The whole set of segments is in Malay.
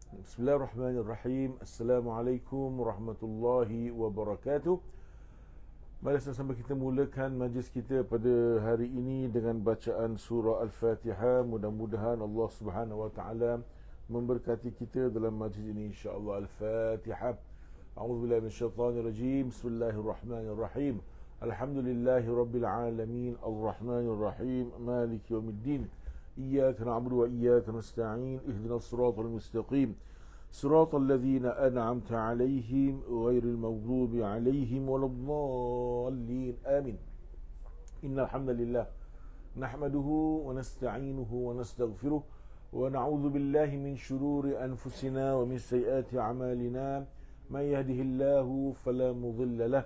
Bismillahirrahmanirrahim. Assalamualaikum warahmatullahi wabarakatuh. Mari sama-sama kita mulakan majlis kita pada hari ini dengan bacaan surah Al-Fatihah. Mudah-mudahan Allah Subhanahu wa taala memberkati kita dalam majlis ini insya-Allah. Al-Fatihah. A'udzubillahi minasyaitonirrajim. Bismillahirrahmanirrahim. Alhamdulillahirabbil alamin. Arrahmanirrahim. Maliki yaumiddin. إياك نعبد وإياك نستعين اهدنا الصراط المستقيم صراط الذين أنعمت عليهم غير المغضوب عليهم ولا الضالين آمين. إن الحمد لله نحمده ونستعينه ونستغفره ونعوذ بالله من شرور أنفسنا ومن سيئات أعمالنا. من يهده الله فلا مضل له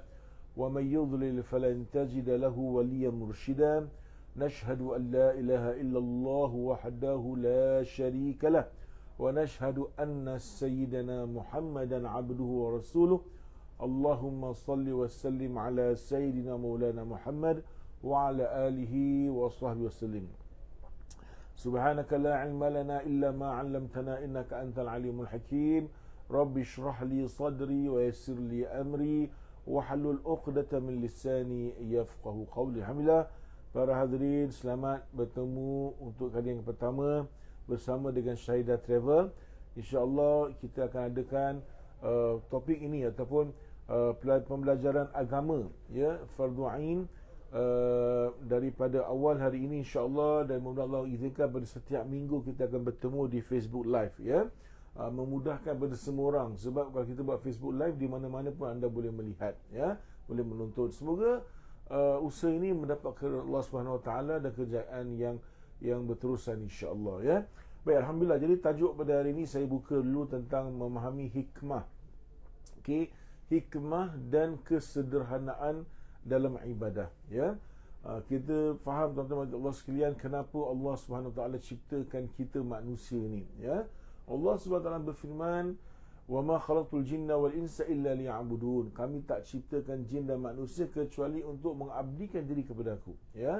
ومن يضلل فلن تجد له وليا مرشدا. نشهد أن لا إله إلا الله وحده لا شريك له ونشهد أن سيدنا محمدا عبده ورسوله. اللهم صل وسلم على سيدنا مولانا محمد وعلى آله وصحبه وسلم. سبحانك لا علم لنا إلا ما علمتنا إنك أنت العليم الحكيم. رب اشرح لي صدري ويسر لي أمري واحلل عقدة من لساني يفقه قولي. Alhamdulillah. Para hadirin, selamat bertemu untuk kali yang pertama bersama dengan Syahidah Travel. InsyaAllah kita akan adakan topik ini ataupun pembelajaran agama, ya, Fardhu Ain, daripada awal hari ini insyaAllah, dan mudah-mudahan Allah izinkan pada setiap minggu kita akan bertemu di Facebook Live, ya. Memudahkan pada semua orang, sebab kalau kita buat Facebook Live di mana-mana pun anda boleh melihat, ya, boleh menonton. Semoga usaha ini mendapat keridhaan Allah Subhanahu Wa Taala dan kejayaan yang berterusan insya-Allah, ya. Baik, alhamdulillah. Jadi tajuk pada hari ini saya buka dulu tentang memahami hikmah. Okey, hikmah dan kesederhanaan dalam ibadah, ya. Kita faham tuan-tuan Allah sekalian kenapa Allah Subhanahu Wa Taala ciptakan kita manusia ni, ya. Allah Subhanahu Wa Taala berfirman, "Wa ma khalaqtul jinna wal insa illa liya'budun." Kami tak ciptakan jin dan manusia kecuali untuk mengabdikan diri kepada aku, ya.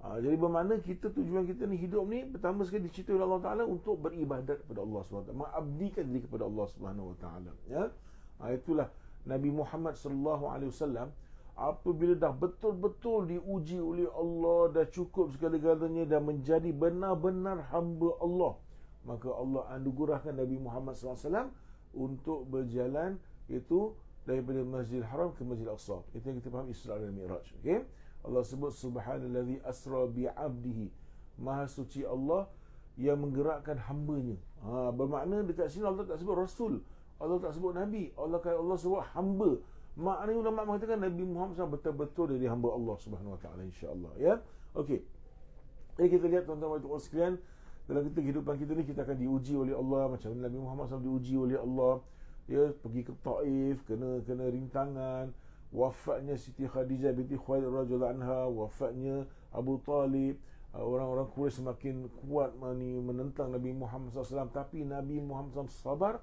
Jadi bermakna tujuan kita ni hidup ni pertama sekali dicipta oleh Allah Taala untuk beribadat kepada Allah Subhanahu Wa Taala, mengabdikan diri kepada Allah Subhanahu Wa Taala, ya. Itulah Nabi Muhammad sallallahu alaihi wasallam apabila dah betul-betul diuji oleh Allah, dah cukup segala-galanya dan menjadi benar-benar hamba Allah, maka Allah anugerahkan Nabi Muhammad sallallahu alaihi wasallam untuk berjalan itu daripada Masjidil Haram ke Masjidil Aqsa. Itu yang kita faham Isra dan Mi'raj. Okey. Allah sebut subhanallazi asra bi'abdihi. Maha suci Allah yang menggerakkan hamba-Nya. Bermakna dekat sini Allah tak sebut rasul, Allah tak sebut nabi, Allah sebut hamba. Maknanya ulama mengatakan Nabi Muhammad SAW betul-betul jadi hamba Allah Subhanahu Wa Taala insya-Allah, ya. Okey. Jadi kita lihat tuan-tuan dan puan sekalian, dalam kehidupan kita ni kita akan diuji oleh Allah macam Nabi Muhammad SAW diuji oleh Allah, ya, pergi ke Taif kena rintangan, wafatnya Siti Khadijah binti Khuwailid radhiyallahu anha, wafatnya Abu Talib, orang-orang Quraisy semakin kuat menentang Nabi Muhammad SAW, tapi Nabi Muhammad SAW sabar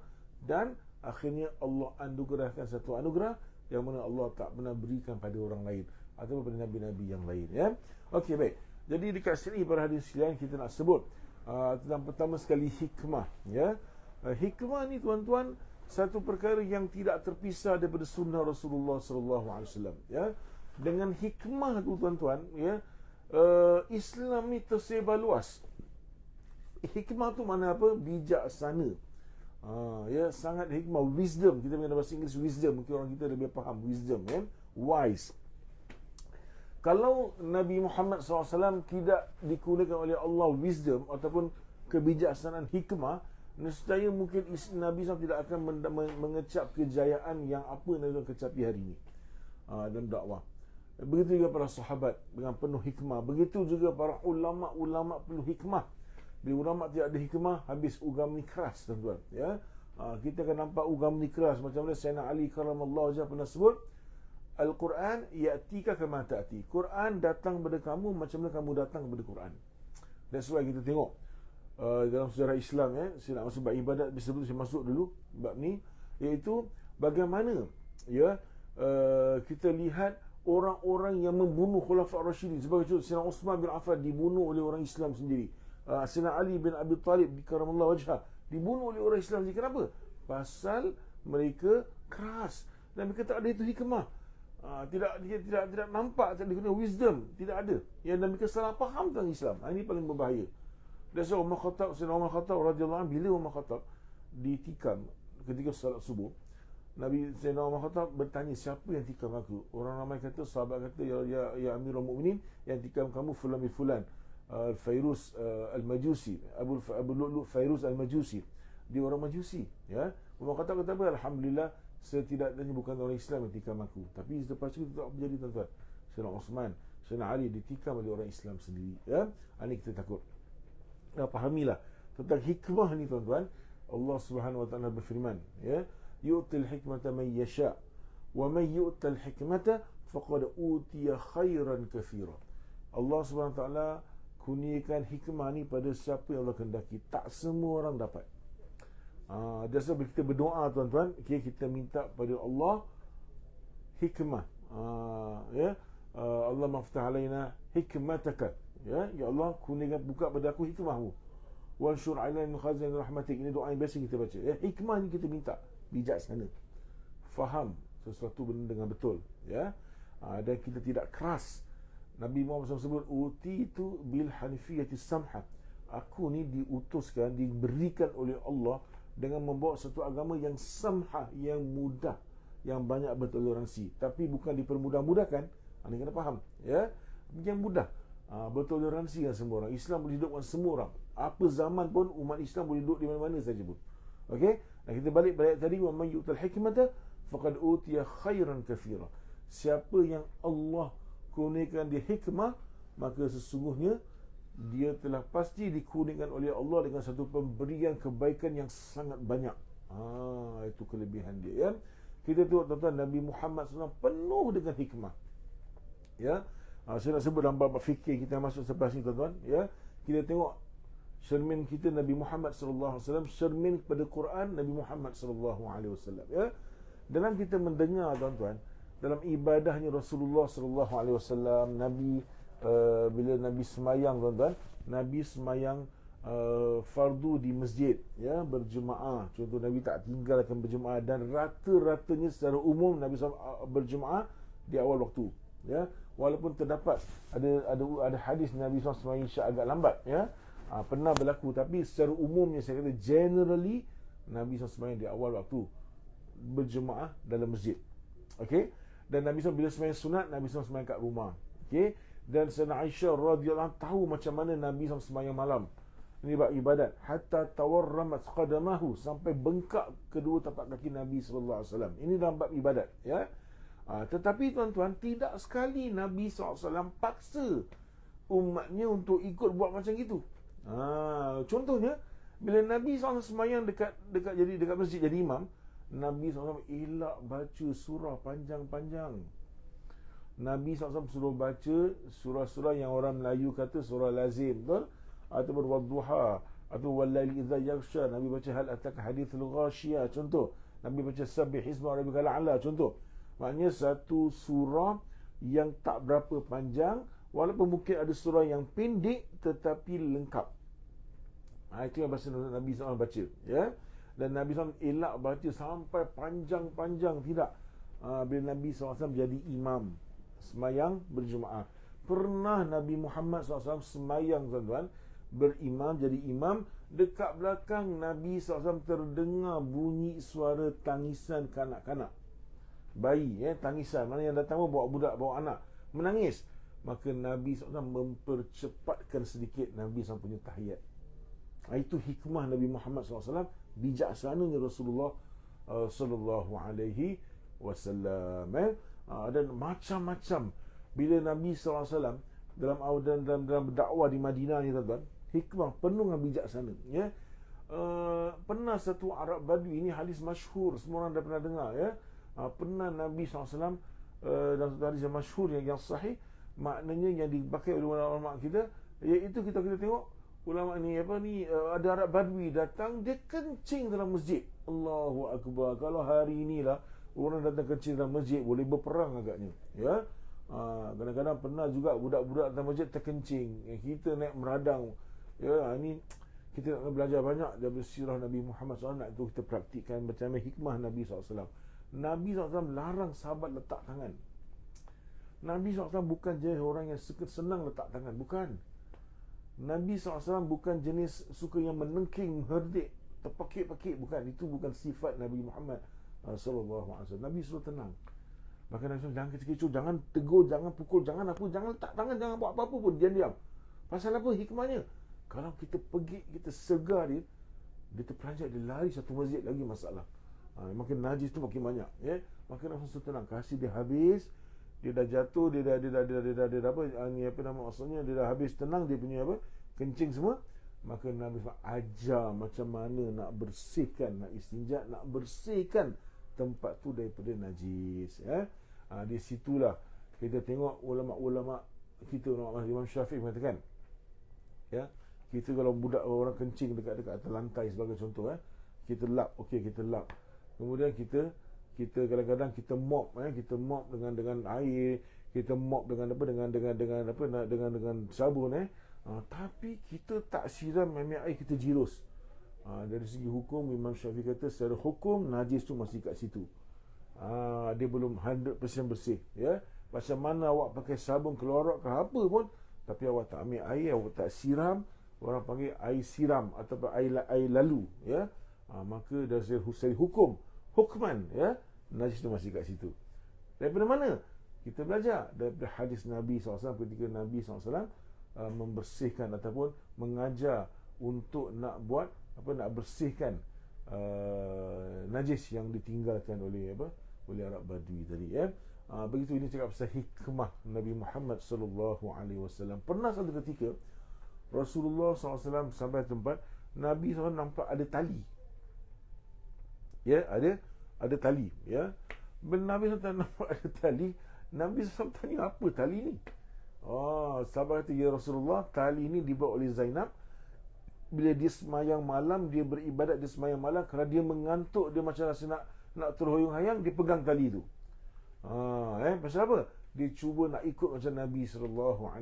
dan akhirnya Allah anugerahkan satu anugerah yang mana Allah tak pernah berikan pada orang lain ataupun pada nabi-nabi yang lain, ya. Okey, baik. Jadi dekat sini para hadirin sekalian kita nak sebut tentang pertama sekali hikmah, ya. Hikmah ni tuan-tuan satu perkara yang tidak terpisah daripada sunnah Rasulullah sallallahu alaihi wasallam, ya. Dengan hikmah tu tuan-tuan, ya, Islam ni tersebar luas. Hikmah tu mana apa? Bijaksana. Ya, sangat hikmah, wisdom. Kita mengenal bahasa Inggeris wisdom, mungkin orang kita lebih faham wisdom, ya. Wise. Kalau Nabi Muhammad SAW tidak dikurniakan oleh Allah wisdom ataupun kebijaksanaan hikmah, nescaya mungkin Nabi SAW tidak akan mengecap kejayaan yang apa Nabi SAW kecapi hari ini dalam dakwah. Begitu juga para sahabat dengan penuh hikmah. Begitu juga para ulama penuh hikmah. Bila ulama tidak ada hikmah, habis ugam ni keras, tuan-tuan, ya. Kita akan nampak ugam ni keras macam mana Sayyidina Ali karamallahu wajhah pernah sebut, Al-Quran ya'tika kama ta'ti. Quran datang kepada kamu macam mana kamu datang kepada Quran. That's why kita tengok dalam sejarah Islam, ya, saya nak masuk bab ibadat, sebelum saya masuk dulu bab ni, iaitu bagaimana, ya, kita lihat orang-orang yang membunuh Khulafa' Rasyidin. Sebagai contoh, Sayyidina Uthman bin Affan dibunuh oleh orang Islam sendiri. Sayyidina Ali bin Abi Talib karamallahu wajhah dibunuh oleh orang Islam saja. Kenapa? Pasal mereka keras dan mereka tak ada itu hikmah. Tidak nampak, tak ada guna wisdom, tidak ada. Yang dan mereka salah faham tentang Islam. Ini paling berbahaya. That's why Sayyidina Umar Khattab radhiyallahu anhu, bila Umar Khattab ditikam ketika salat subuh, Nabi Sayyidina Umar Khattab bertanya, siapa yang tikam aku? Orang ramai kata, sahabat kata, ya Amirul Mukminin, yang tikam kamu fulan bin fulan, Fairuz Al-Majusi, Abu Lu'lu' Fairuz Al-Majusi. Dia orang Majusi, ya. Umar Khattab kata apa? Alhamdulillah, setidaknya bukan orang Islam yang tikam aku. Tapi selepas itu tak menjadi, tuan-tuan. Sayyidina Osman, Sayyidina Ali ditikam oleh orang Islam sendiri, ya. Ini kita takut. Fahamilah tentang hikmah ni, tuan-tuan. Allah Subhanahu wa taala berfirman, ya, yu'til hikmata man yasha wa man yu'tal hikmata faqad utiya khairan katsira. Allah Subhanahu wa taala kurniakan hikmah ni pada siapa yang Allah kehendaki. Tak semua orang dapat. That's why kita berdoa, tuan-tuan, kita minta pada Allah hikmah. Ya, Allah maftah alaina hikmataka. Ya Allah, kurniakan, buka pada aku hikmahmu. Wa syur alaina min khazin rahmatik. Ini doa yang biasa kita baca. Ya, hikmah ni kita minta, bijaksana, faham sesuatu benda dengan betul, ya. Dan kita tidak keras. Nabi Muhammad SAW sebut, utitu bil hanifiyati samha. Aku ni diutuskan, diberikan oleh Allah dengan membawa satu agama yang samha, yang mudah, yang banyak bertoleransi. Tapi bukan dipermudah-mudahkan. Anda kena faham, ya. Yang mudah, bertoleransi dengan semua orang. Islam boleh hidup dengan semua orang. Apa zaman pun umat Islam boleh duduk di mana-mana saja pun. Okey? Dan kita balik ayat tadi, wa may yu'tal hikmata faqad utiya khairan katsira. Siapa yang Allah kurniakan dia hikmah, maka sesungguhnya dia telah pasti dikurniakan oleh Allah dengan satu pemberian kebaikan yang sangat banyak. Itu kelebihan dia, ya. Kita tengok, tuan-tuan, Nabi Muhammad SAW penuh dengan hikmah, ya. Saya nak sebut dalam bab fikir, kita masuk selepas ni, tuan-tuan, ya. Kita tengok cermin kita Nabi Muhammad SAW, cermin kepada Quran Nabi Muhammad SAW, ya. Dalam kita mendengar, tuan-tuan, dalam ibadahnya Rasulullah SAW, Nabi bila Nabi semayang, tuan-tuan, Nabi semayang fardu di masjid, ya, berjemaah. Contoh, Nabi tak tinggalkan berjemaah, dan rata-ratanya secara umum Nabi SAW berjemaah di awal waktu, ya. Walaupun terdapat ada hadis Nabi SAW semayang Isyak agak lambat, ya. Pernah berlaku, tapi secara umumnya saya kata generally Nabi SAW semayang di awal waktu, berjemaah dalam masjid. Okey. Dan Nabi SAW bila semayang sunat, Nabi SAW semayang kat rumah. Okey. Dan Sayyidina Aisyah radhiyallahu anha tahu macam mana Nabi SAW semayang malam. Ini bab ibadat. Hatta tawarramat qadamahu, sampai bengkak kedua tapak kaki Nabi SAW. Ini dalam bab ibadat, ya. Tetapi, tuan-tuan, tidak sekali Nabi SAW paksa umatnya untuk ikut buat macam itu. Contohnya, bila Nabi SAW semayang dekat masjid jadi imam, Nabi SAW elak baca surah panjang-panjang. Nabi SAW suruh baca surah-surah yang orang Melayu kata surah lazim, betul? Ataupun wadduha, atau wallaili idza yaghsha. Nabi baca hal ataka hadithul ghashiyah, contoh. Nabi baca sabbih isma rabbikal a'la, contoh. Maknanya satu surah yang tak berapa panjang, walaupun mungkin ada surah yang pendek tetapi lengkap. Itu yang bahasa Nabi SAW baca, ya. Dan Nabi SAW elak baca sampai panjang-panjang, tidak. Bila Nabi SAW jadi imam, semayang berjemaah. Pernah Nabi Muhammad SAW semayang, tuan-tuan, berimam, jadi imam. Dekat belakang Nabi SAW terdengar bunyi suara tangisan kanak-kanak, bayi, ya, tangisan. Mana yang datang bawa budak, bawa anak, menangis. Maka Nabi SAW mempercepatkan sedikit Nabi SAW punya tahiyat. Itu hikmah Nabi Muhammad SAW, bijaksananya Rasulullah sallallahu alaihi wasallam. Dan macam-macam bila Nabi SAW dalam berdakwah di Madinah ni, tuan-tuan, hikmah penuh dengan bijaksana, ya. Pernah satu Arab Badui, ini hadis masyhur, semua orang dah pernah dengar, ya. Pernah Nabi SAW dalam satu hadis yang masyhur, yang sahih, maknanya yang dipakai oleh ulama kita, iaitu kita tengok ulama ni ada Arab Badui datang, dia kencing dalam masjid. Allahu Akbar. Kalau hari inilah orang datang kencing dalam masjid, boleh berperang agaknya, ya. Kadang-kadang pernah juga budak-budak dalam masjid terkencing, kita naik meradang, ya. Ini Kita nak belajar banyak daripada sirah Nabi Muhammad SAW. Nak tu kita praktikkan macam mana hikmah Nabi SAW. Nabi SAW larang sahabat letak tangan. Nabi SAW bukan jenis orang yang suka senang letak tangan. Bukan. Nabi SAW bukan jenis suka yang menengking, herdik, terpekik-pekik. Bukan. Itu bukan sifat Nabi Muhammad SAW. Nabi suruh tenang. Maka Nabi SAW jangan kecoh-kecoh, jangan tegur, jangan pukul, jangan apa, jangan letak tangan, jangan buat apa-apa pun. Diam-diam. Pasal apa hikmahnya? Kalau kita pergi, kita segar dia, dia terperanjat, dia lari satu masjid lagi masalah. Makin najis tu makin banyak, ya. Maka Nabi SAW tenang, kasih dia habis. Dia dah jatuh, dia dah apa ni apa nama maksudnya, dia dah habis tenang, dia punya apa kencing semua. Maka Nabi SAW ajar macam mana nak bersihkan, nak istinja, nak bersihkan tempat tu daripada najis, ya. Di situlah kita tengok ulama-ulama kita, Imam Syafi'i mengatakan, ya, kita kalau budak orang kencing dekat atas lantai sebagai contoh, kita lap, okey, kita lap. Kemudian kita kadang-kadang kita mop, kita mop dengan air, kita mop dengan apa, dengan sabun, tapi kita tak siram ambil air, kita jirus. Dari segi hukum, Imam Syafi'i kata secara hukum najis tu masih kat situ. Dia belum 100% bersih, ya. Macam mana awak pakai sabun klorak ke apa pun, tapi awak tak ambil air, awak tak siram, orang panggil air siram ataupun air lalu, ya. Maka dari segi hukum, hukman, ya, najis itu masih kat situ. Daripada mana? Kita belajar daripada hadis Nabi SAW ketika Nabi SAW membersihkan ataupun mengajar untuk nak buat apa, nak bersihkan najis yang ditinggalkan oleh Arab Badui tadi, ya. Begitu. Ini cakap pasal hikmah Nabi Muhammad SAW. Pernah satu ketika Rasulullah SAW sampai tempat Nabi SAW nampak ada tali, ya, ada tali, ya. Bila Nabi SAW nampak ada tali, Nabi SAW tanya, apa tali ni? Sahabat kata, ya Rasulullah, tali ni dibuat oleh Zainab. Bila dia semayang malam, dia beribadat di semayang malam, kalau dia mengantuk, dia macam rasa nak terhoyong-hayang, dia pegang tali tu. Pasal apa? Dia cuba nak ikut macam Nabi SAW.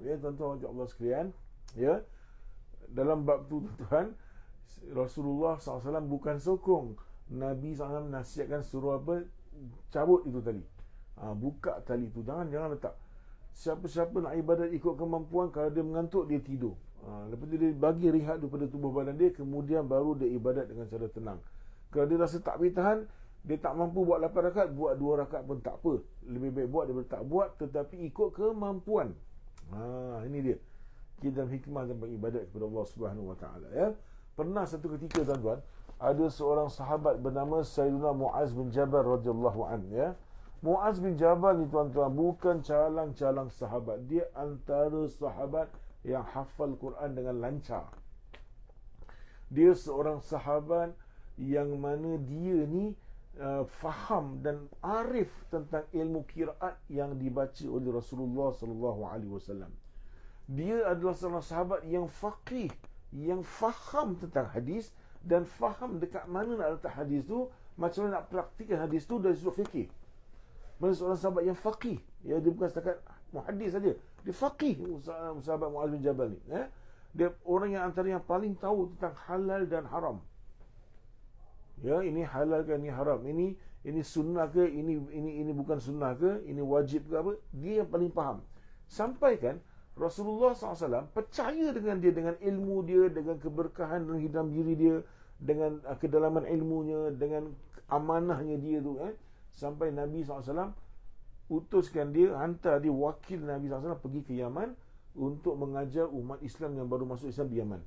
Ya, tuan-tuan Allah sekalian, ya, dalam bab tu, tuan-tuan, Rasulullah SAW bukan sokong. Nabi SAW nasihatkan suruh apa? Cabut itu tali. Buka tali tu. Jangan letak. Siapa-siapa nak ibadat ikut kemampuan, kalau dia mengantuk, dia tidur. Lepas tu dia bagi rehat daripada tubuh badan dia, kemudian baru dia ibadat dengan cara tenang. Kalau dia rasa tak boleh tahan, dia tak mampu buat 8 rakaat, buat 2 rakaat pun tak apa. Lebih baik buat daripada tak buat, tetapi ikut kemampuan. Ini dia dalam hikmah dalam beribadat kepada Allah Subhanahu Wa Taala, ya. Pernah satu ketika, tuan-tuan, ada seorang sahabat bernama Sayyidina Muaz bin Jabal radhiyallahu anhu, ya. Muaz bin Jabal ni, tuan-tuan, bukan calang-calang sahabat. Dia antara sahabat yang hafal Quran dengan lancar. Dia seorang sahabat yang mana dia ni faham dan arif tentang ilmu qiraat yang dibaca oleh Rasulullah sallallahu alaihi wasallam. Dia adalah seorang sahabat yang faqih, yang faham tentang hadis dan faham dekat mana nak letak hadis tu, macam mana nak praktikkan hadis tu dari sudut fikih. Mana seorang sahabat yang faqih, ya, dia bukan setakat muhaddis saja, dia faqih. Sahabat Muaz bin Jabal ni, ya, dia orang yang antara yang paling tahu tentang halal dan haram. Ya, ini halal ke, ini haram, ini sunnah ke, ini bukan sunnah ke, ini wajib ke apa, dia yang paling faham. Sampai kan Rasulullah SAW percaya dengan dia, dengan ilmu dia, dengan keberkahan dalam hidup diri dia, dengan kedalaman ilmunya, dengan amanahnya dia tu, sampai Nabi SAW utuskan dia, hantar dia wakil Nabi SAW pergi ke Yaman untuk mengajar umat Islam yang baru masuk Islam di Yaman.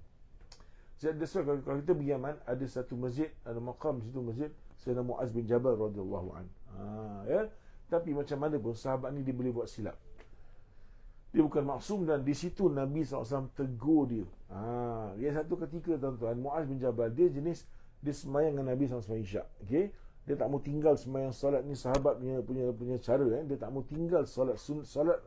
Jadi kalau kita pergi Yaman, ada satu masjid, ada maqam situ, masjid Sayyidina Muaz bin Jabal radhiyallahu anhu. Ya, tapi macam mana pun sahabat ni dia boleh buat silap. Dia bukan maksum, dan di situ Nabi SAW tegur dia. Dia satu ketika, tuan-tuan, Muaz bin Jabal, dia jenis dia semayang dengan Nabi SAW semayang Isyak. Okey, dia tak mau tinggal semayang solat ni, sahabat punya cara, dia tak mau tinggal solat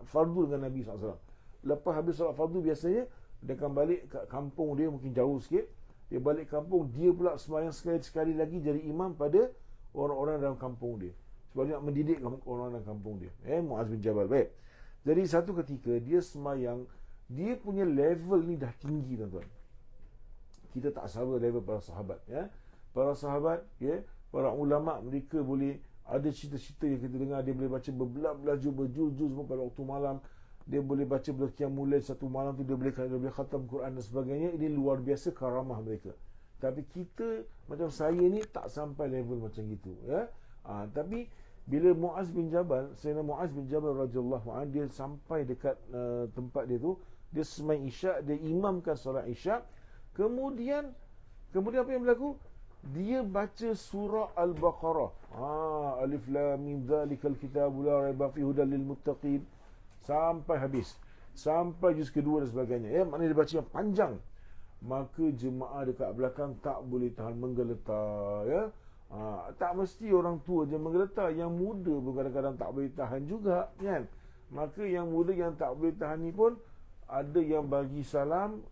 fardu dengan Nabi SAW. Lepas habis solat fardu, biasanya dia akan balik ke kampung dia, mungkin jauh sikit. Dia balik kampung, dia pula semayang sekali lagi jadi imam pada orang-orang dalam kampung dia, sebab dia nak mendidik orang dalam kampung dia. Muaz bin Jabal. Baik. Jadi satu ketika dia semayang, dia punya level ni dah tinggi, tuan-tuan. Kita tak sama level para sahabat, ya. Para sahabat, ya, para ulama, mereka boleh ada cerita-cerita yang kita dengar, dia boleh baca berbelas-belas juz, berjuz-juz pada waktu malam. Dia boleh baca berqiyamul lail satu malam tu, dia boleh khatam Quran dan sebagainya. Ini luar biasa karamah mereka. Tapi kita macam saya ni tak sampai level macam gitu, ya. Tapi bila Muaz bin Jabal, Sayyidina Muaz bin Jabal radhiyallahu anhu, dia sampai dekat tempat dia tu, dia semai Isyak, dia imamkan solat Isyak. Kemudian apa yang berlaku? Dia baca surah Al-Baqarah. Alif lam mim dzalikal kitabu la raiba fihi hudal lil muttaqin sampai habis. Sampai juz kedua dan sebagainya. Ya, maknanya dia baca yang panjang. Maka jemaah dekat belakang tak boleh tahan menggeletar, ya. Tak mesti orang tua je menggeletar, yang muda pun kadang-kadang tak boleh tahan juga, kan. Maka yang muda yang tak boleh tahan ni pun ada yang bagi salam,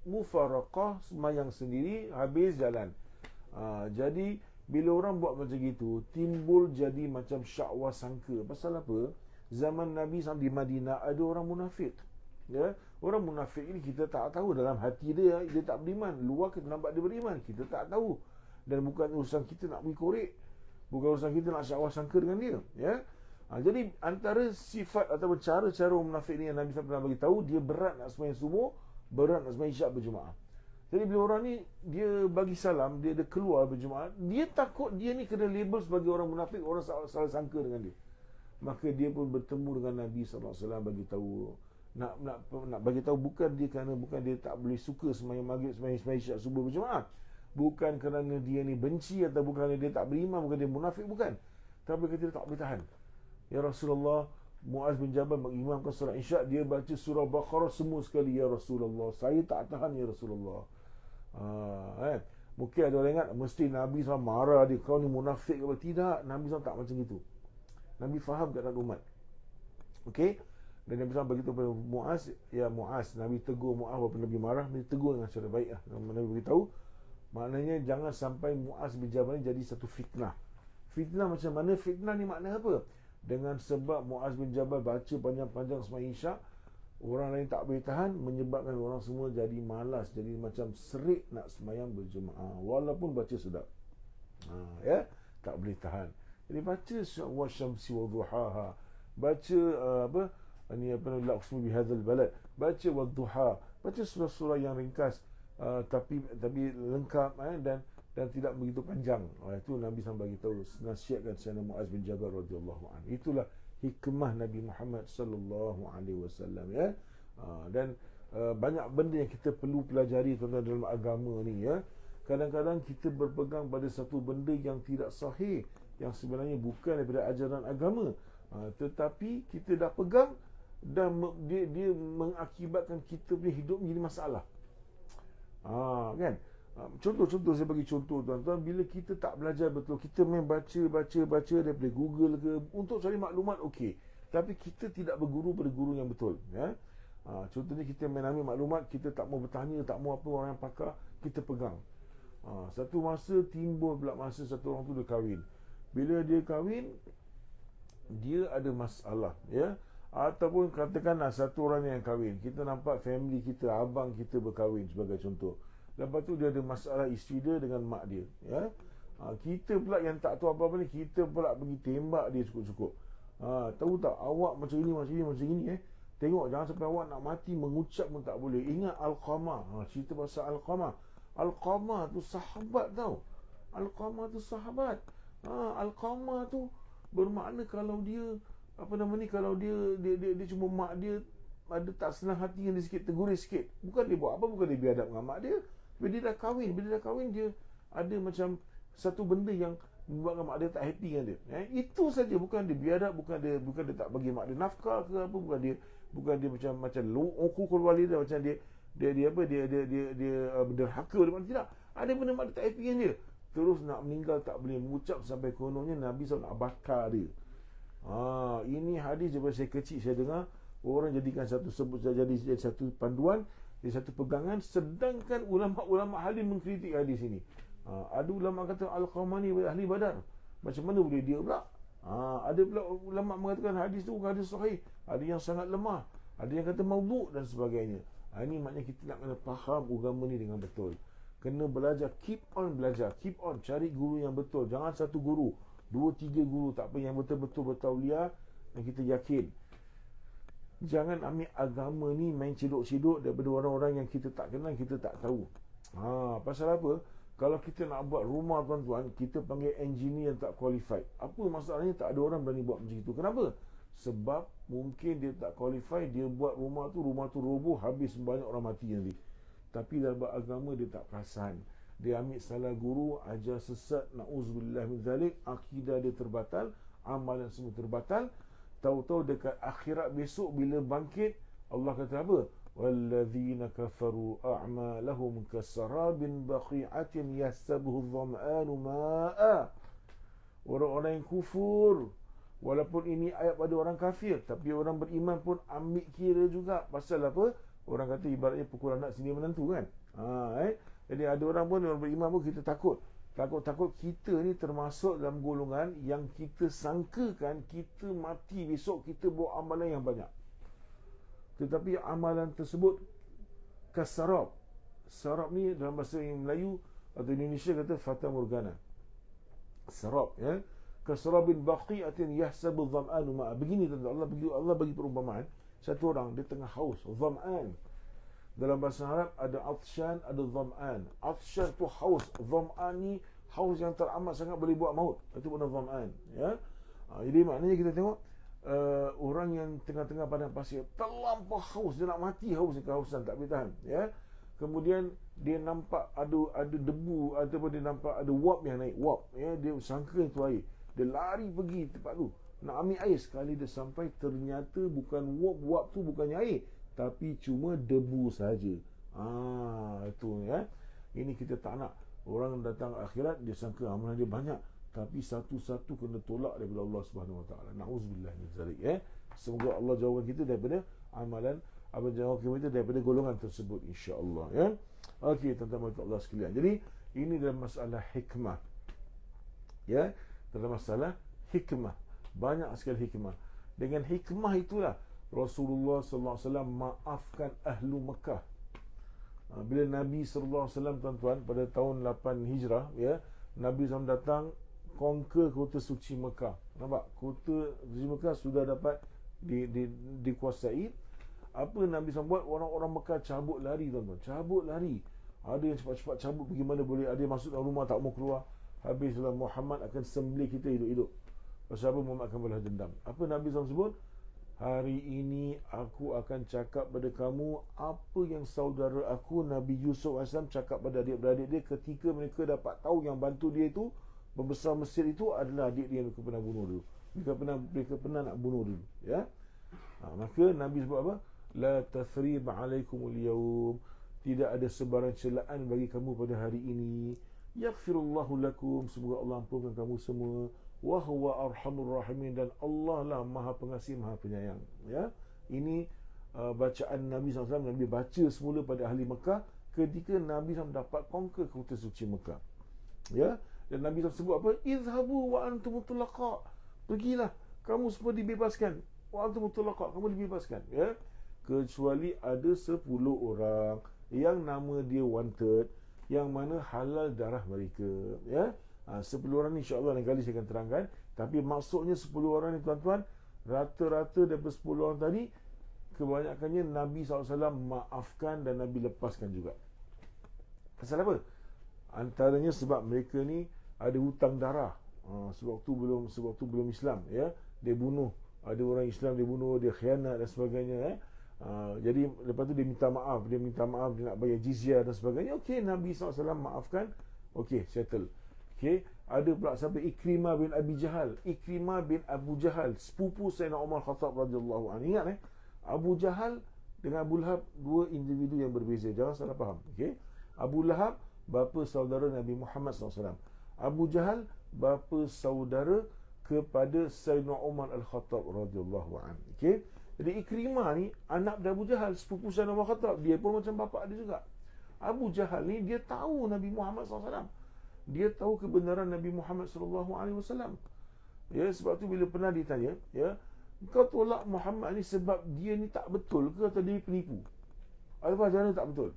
mufaraqah, semayang sendiri, habis jalan. Jadi bila orang buat macam gitu, timbul jadi macam syakwa sangka. Pasal apa? Zaman Nabi SAW di Madinah ada orang munafik, ya. Orang munafik ini kita tak tahu dalam hati dia tak beriman. Luar kita nampak dia beriman, kita tak tahu. Dan bukan urusan kita nak pergi korek, bukan urusan kita nak syakwa sangka dengan dia, ya. Jadi antara sifat atau cara-cara orang munafik ni yang Nabi SAW pernah bagi tahu, dia berat nak sembahyang subuh, berat nak sembahyang Isyak berjemaah. Jadi bila orang ni dia bagi salam, dia keluar berjemaah, dia takut dia ni kena label sebagai orang munafik, orang salah sangka dengan dia. Maka dia pun bertemu dengan Nabi SAW, bagi tahu, nak bagi tahu bukan dia tak boleh suka sembahyang maghrib, sembahyang Isyak subuh berjemaah. Bukan kerana dia ni benci atau bukan kerana dia tak beriman, bukan dia munafik, bukan. Tapi dia tak boleh tahan. Ya Rasulullah, Muaz bin Jabal mengimamkan surah Isyak, dia baca surah Baqarah semua sekali. Ya Rasulullah, saya tak tahan, ya Rasulullah. Mungkin ada orang ingat mesti Nabi SAW marah dia, kau ni munafik ke apa? Tidak, Nabi SAW tak macam itu. Nabi faham keadaan umat. Okey. Dan Nabi SAW beritahu kepada Muaz, ya Muaz, Nabi tegur Muaz walaupun Nabi marah, Nabi tegur dengan cara baik. Nabi beritahu, maknanya jangan sampai Muaz bin Jabal ni jadi satu fitnah. Fitnah macam mana? Fitnah ni makna apa? Dengan sebab Muaz bin Jabal baca panjang-panjang sembahyang Isyak, orang lain tak boleh tahan, menyebabkan orang semua jadi malas, jadi macam serik nak sembahyang berjemaah walaupun baca sedap. Ya, tak boleh tahan. Jadi baca wasyamsi wadhuhaha, baca la uqsimu bihadzal balad, baca wadhuha, baca surah-surah yang ringkas, tapi lengkap, dan tidak begitu panjang. Itu Nabi SAW bagi tahu, nasihatkan Sayyidina Muaz bin Jabal radhiyallahu anhu. Itulah hikmah Nabi Muhammad sallallahu alaihi wasallam, ya. Dan banyak benda yang kita perlu pelajari tentang dalam agama ni, ya. Kadang-kadang kita berpegang pada satu benda yang tidak sahih, yang sebenarnya bukan daripada ajaran agama, tetapi kita dah pegang dan dia mengakibatkan kita punya hidup menjadi masalah. Kan? Contoh saya bagi contoh, tuan-tuan, bila kita tak belajar betul, kita main baca daripada Google ke untuk cari maklumat, okey, tapi kita tidak berguru pada guru yang betul, ya. Contohnya kita main ambil maklumat, kita tak mau bertanya, tak mau apa orang yang pakar, kita pegang. Satu masa timbul pula masa satu orang tu dia kahwin. Bila dia kahwin, dia ada masalah, ya. Ataupun katakanlah satu orang yang kahwin, kita nampak family kita, abang kita berkahwin sebagai contoh. Lepas tu dia ada masalah isteri dia dengan mak dia, ya. Kita pula yang tak tahu apa-apa ni, kita pula pergi tembak dia cukup-cukup. Tahu tak, awak macam ini, tengok, jangan sampai awak nak mati, mengucap pun tak boleh. Ingat Al-Qamah, cerita pasal Al-Qamah. Al-Qamah tu sahabat tau. Al-Qamah tu sahabat. Al-Qamah tu bermakna kalau dia kalau dia cuma mak dia ada tak senang hati dengan dia sikit, tegur dia sikit. Bukan dia buat apa, bukan dia biadab dengan mak dia. Bila dia dah kahwin, dia ada macam satu benda yang membuatkan mak dia tak happy dengan dia. Itu saja, bukan dia biadab, bukan dia tak bagi mak dia nafkah ke apa, bukan dia macam uqul walidah, macam dia derhaka pada mak, tidak. Ada benda mak dia tak happy dengan dia. Terus nak meninggal tak boleh mengucap, sampai kononnya Nabi SAW nak bakar dia. Ini hadis daripada saya kecil saya dengar. Orang jadikan satu panduan, jadi satu pegangan. Sedangkan ulama-ulama halim mengkritik hadis ini. Ada ulama kata Al-Qamah ni ahli Badar, macam mana boleh dia pula? Ada pula ulama mengatakan hadis tu bukan hadis sahih, ada yang sangat lemah, ada yang kata maudhu' dan sebagainya. Ini maknanya kita nak kena faham agama ni dengan betul. Kena belajar, keep on belajar, keep on cari guru yang betul. Jangan satu guru, 2-3 guru, tak apa, yang betul-betul bertauliah yang kita yakin. Jangan ambil agama ni main ciduk-ciduk daripada orang-orang yang kita tak kenal, kita tak tahu. Pasal apa? Kalau kita nak buat rumah tuan-tuan, kita panggil engineer yang tak qualified. Apa masalahnya? Tak ada orang berani buat macam itu. Kenapa? Sebab mungkin dia tak qualified, dia buat rumah tu roboh, habis banyak orang mati nanti. Tapi dalam agama dia tak perasan. Dia ambil salah guru, ajar sesat, na'udzubillah min zalik, akidah dia terbatal, amalan semua terbatal. Tahu-tahu dekat akhirat besok bila bangkit, Allah kata apa? وَالَّذِينَ كَفَرُوا أَعْمَالَهُمْ كَسَرَابٍ بَقِيعَةٍ يَحْسَبُهُ الظَّمْآنُ مَاءً. Orang-orang yang kufur, walaupun ini ayat pada orang kafir, tapi orang beriman pun ambil kira juga. Pasal apa? Orang kata ibaratnya pukul anak sendiri menantu kan. Jadi ada orang pun, orang beriman pun kita takut. Takut-takut kita ni termasuk dalam golongan yang kita sangkakan kita mati besok kita buat amalan yang banyak. Tetapi amalan tersebut kasarab. Sarab ni dalam bahasa Melayu atau Indonesia kata fata morgana. Sarab, ya. Kasarabin baqi'atin yahsabu dham'anu ma'a. Begini tuan-tuan, Allah bagi perumpamaan. Satu orang dia tengah haus, dham'an. Dalam bahasa Arab ada atshan, ada dham'an. Atshan tu haus, dham'an ni haus yang teramat sangat boleh buat maut. Itu pun dham'an, ya. Jadi maknanya kita tengok orang yang tengah-tengah padang pasir terlampau haus, dia nak mati haus, kehausan tak boleh tahan, ya. Kemudian dia nampak ada debu ataupun dia nampak ada wap yang naik, wap, ya. Dia sangka itu air, dia lari pergi tempat tu nak ambil air. Sekali dia sampai, ternyata bukan wap tu bukannya air, tapi cuma debu saja. Itu, ya. Ini kita tak nak. Orang datang akhirat dia sangka amalan dia banyak, tapi satu-satu kena tolak daripada Allah Subhanahu Wa Taala. Nauzubillah min zalik, ya. Semoga Allah jauhkan kita daripada amalan, jauhkan kita daripada golongan tersebut, insya-Allah, ya. Okey, tuan-tuan Allah sekalian. Jadi ini dalam masalah hikmah, ya. Dalam masalah hikmah, banyak sekali hikmah. Dengan hikmah itulah Rasulullah sallallahu alaihi wasallam maafkan ahlu Mekah. Bila Nabi sallallahu alaihi wasallam, tuan-tuan, pada tahun 8 Hijrah, ya, Nabi SAW datang conquer kota suci Mekah. Nampak? Kota suci Mekah sudah dapat dikuasai. Apa Nabi SAW buat? Orang-orang Mekah cabut lari, tuan-tuan. Cabut lari. Ada yang cepat-cepat cabut pergi mana boleh. Ada yang masuk dalam rumah tak mau keluar. Habislah Muhammad akan sembelih kita hidup-hidup. Pasal apa? Muhammad akan balas dendam. Apa Nabi SAW sebut? Hari ini aku akan cakap pada kamu apa yang saudara aku Nabi Yusuf AS cakap pada adik-beradik dia ketika mereka dapat tahu yang bantu dia itu, pembesar Mesir itu adalah adik dia yang mereka pernah bunuh dulu. Mereka pernah nak bunuh dulu, ya. Maka Nabi sebut apa? La tathrib alaikumul yawm. Tidak ada sebarang celaan bagi kamu pada hari ini. Yaghfirullahu lakum. Semoga Allah ampunkan kamu semua. Wa huwa arhamur rahimin. Dan Allah lah Maha Pengasih, Maha Penyayang, ya. Ini bacaan Nabi SAW. Nabi baca semula pada ahli Mekah ketika Nabi SAW dapat conquer kota suci Mekah, ya. Dan Nabi SAW sebut apa? Izhabu wa antum mutlaqa. Pergilah, kamu semua dibebaskan. Wa antum mutlaqa, kamu dibebaskan, ya. Kecuali ada 10 orang yang nama dia wanted, yang mana halal darah mereka, ya. 10 orang ni insya-Allah lain kali saya akan terangkan. Tapi maksudnya 10 orang ni, tuan-tuan, rata-rata daripada 10 orang tadi, kebanyakannya Nabi SAW maafkan dan Nabi lepaskan juga. Pasal apa? Antaranya sebab mereka ni ada hutang darah. Sebab tu belum Islam, ya. Dia bunuh, ada orang Islam dia bunuh, dia khianat dan sebagainya, ya. Jadi lepas tu dia minta maaf, dia nak bayar jizyah dan sebagainya. Okey, Nabi SAW maafkan. Okey, settle. Okey, ada pula sampai Ikrimah bin Abi Jahal. Ikrimah bin Abu Jahal, sepupu Sayyidina Umar Khattab radhiyallahu anhu. Ingat, Abu Jahal dengan Abu Lahab dua individu yang berbeza. Jangan salah faham. Okey, Abu Lahab bapa saudara Nabi Muhammad SAW. Abu Jahal bapa saudara kepada Sayyidina Umar Al-Khattab radhiyallahu anhu. Okey, jadi Ikrimah ni anak dari Abu Jahal, sepupu Sayyidina Umar Khattab. Dia pun macam bapa dia juga. Abu Jahal ni dia tahu Nabi Muhammad SAW. Dia tahu kebenaran Nabi Muhammad SAW. Ya, sebab tu bila pernah ditanya, ya, kau tolak Muhammad ni sebab dia ni tak betul ke atau dia penipu? Apa ajaran tak betul?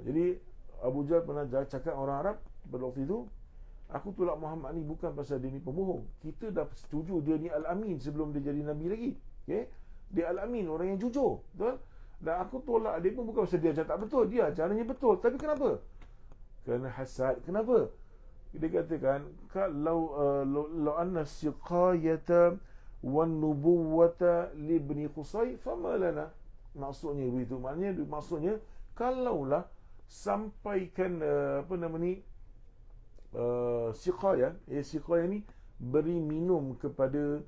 Jadi Abu Jahal pernah cakap orang Arab pada waktu itu, aku tolak Muhammad ni bukan pasal dia ni pembohong. Kita dah setuju dia ni Al-Amin sebelum dia jadi Nabi lagi. Okay? Dia Al-Amin, orang yang jujur. Betul? Dan aku tolak dia pun bukan pasal dia ajar tak betul. Dia ajarannya betul. Tapi kenapa? Kerana hasad. Kenapa? Dia katakan, kalau law anna siqayata wan nubuwata li ibni Qusay fama lana. Maksudnya begitu. Maksudnya kalaulah sampaikan siqayah, siqayah ni beri minum kepada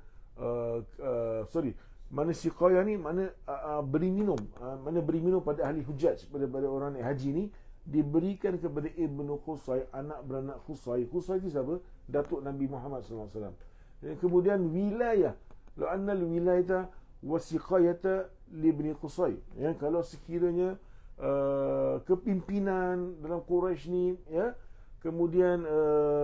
mana siqayah ni mana beri minum, mana beri minum pada ahli hujaj, pada orang naik haji ni, diberikan kepada Ibnu Qusay, anak beranak Qusay. Qusay itu siapa? Datuk Nabi Muhammad SAW. Dan kemudian wilayah, la anna al-wilayata wasiqayata li Ibni Qusay. Ya, kalau sekiranya kepimpinan dalam Quraisy ni, ya, kemudian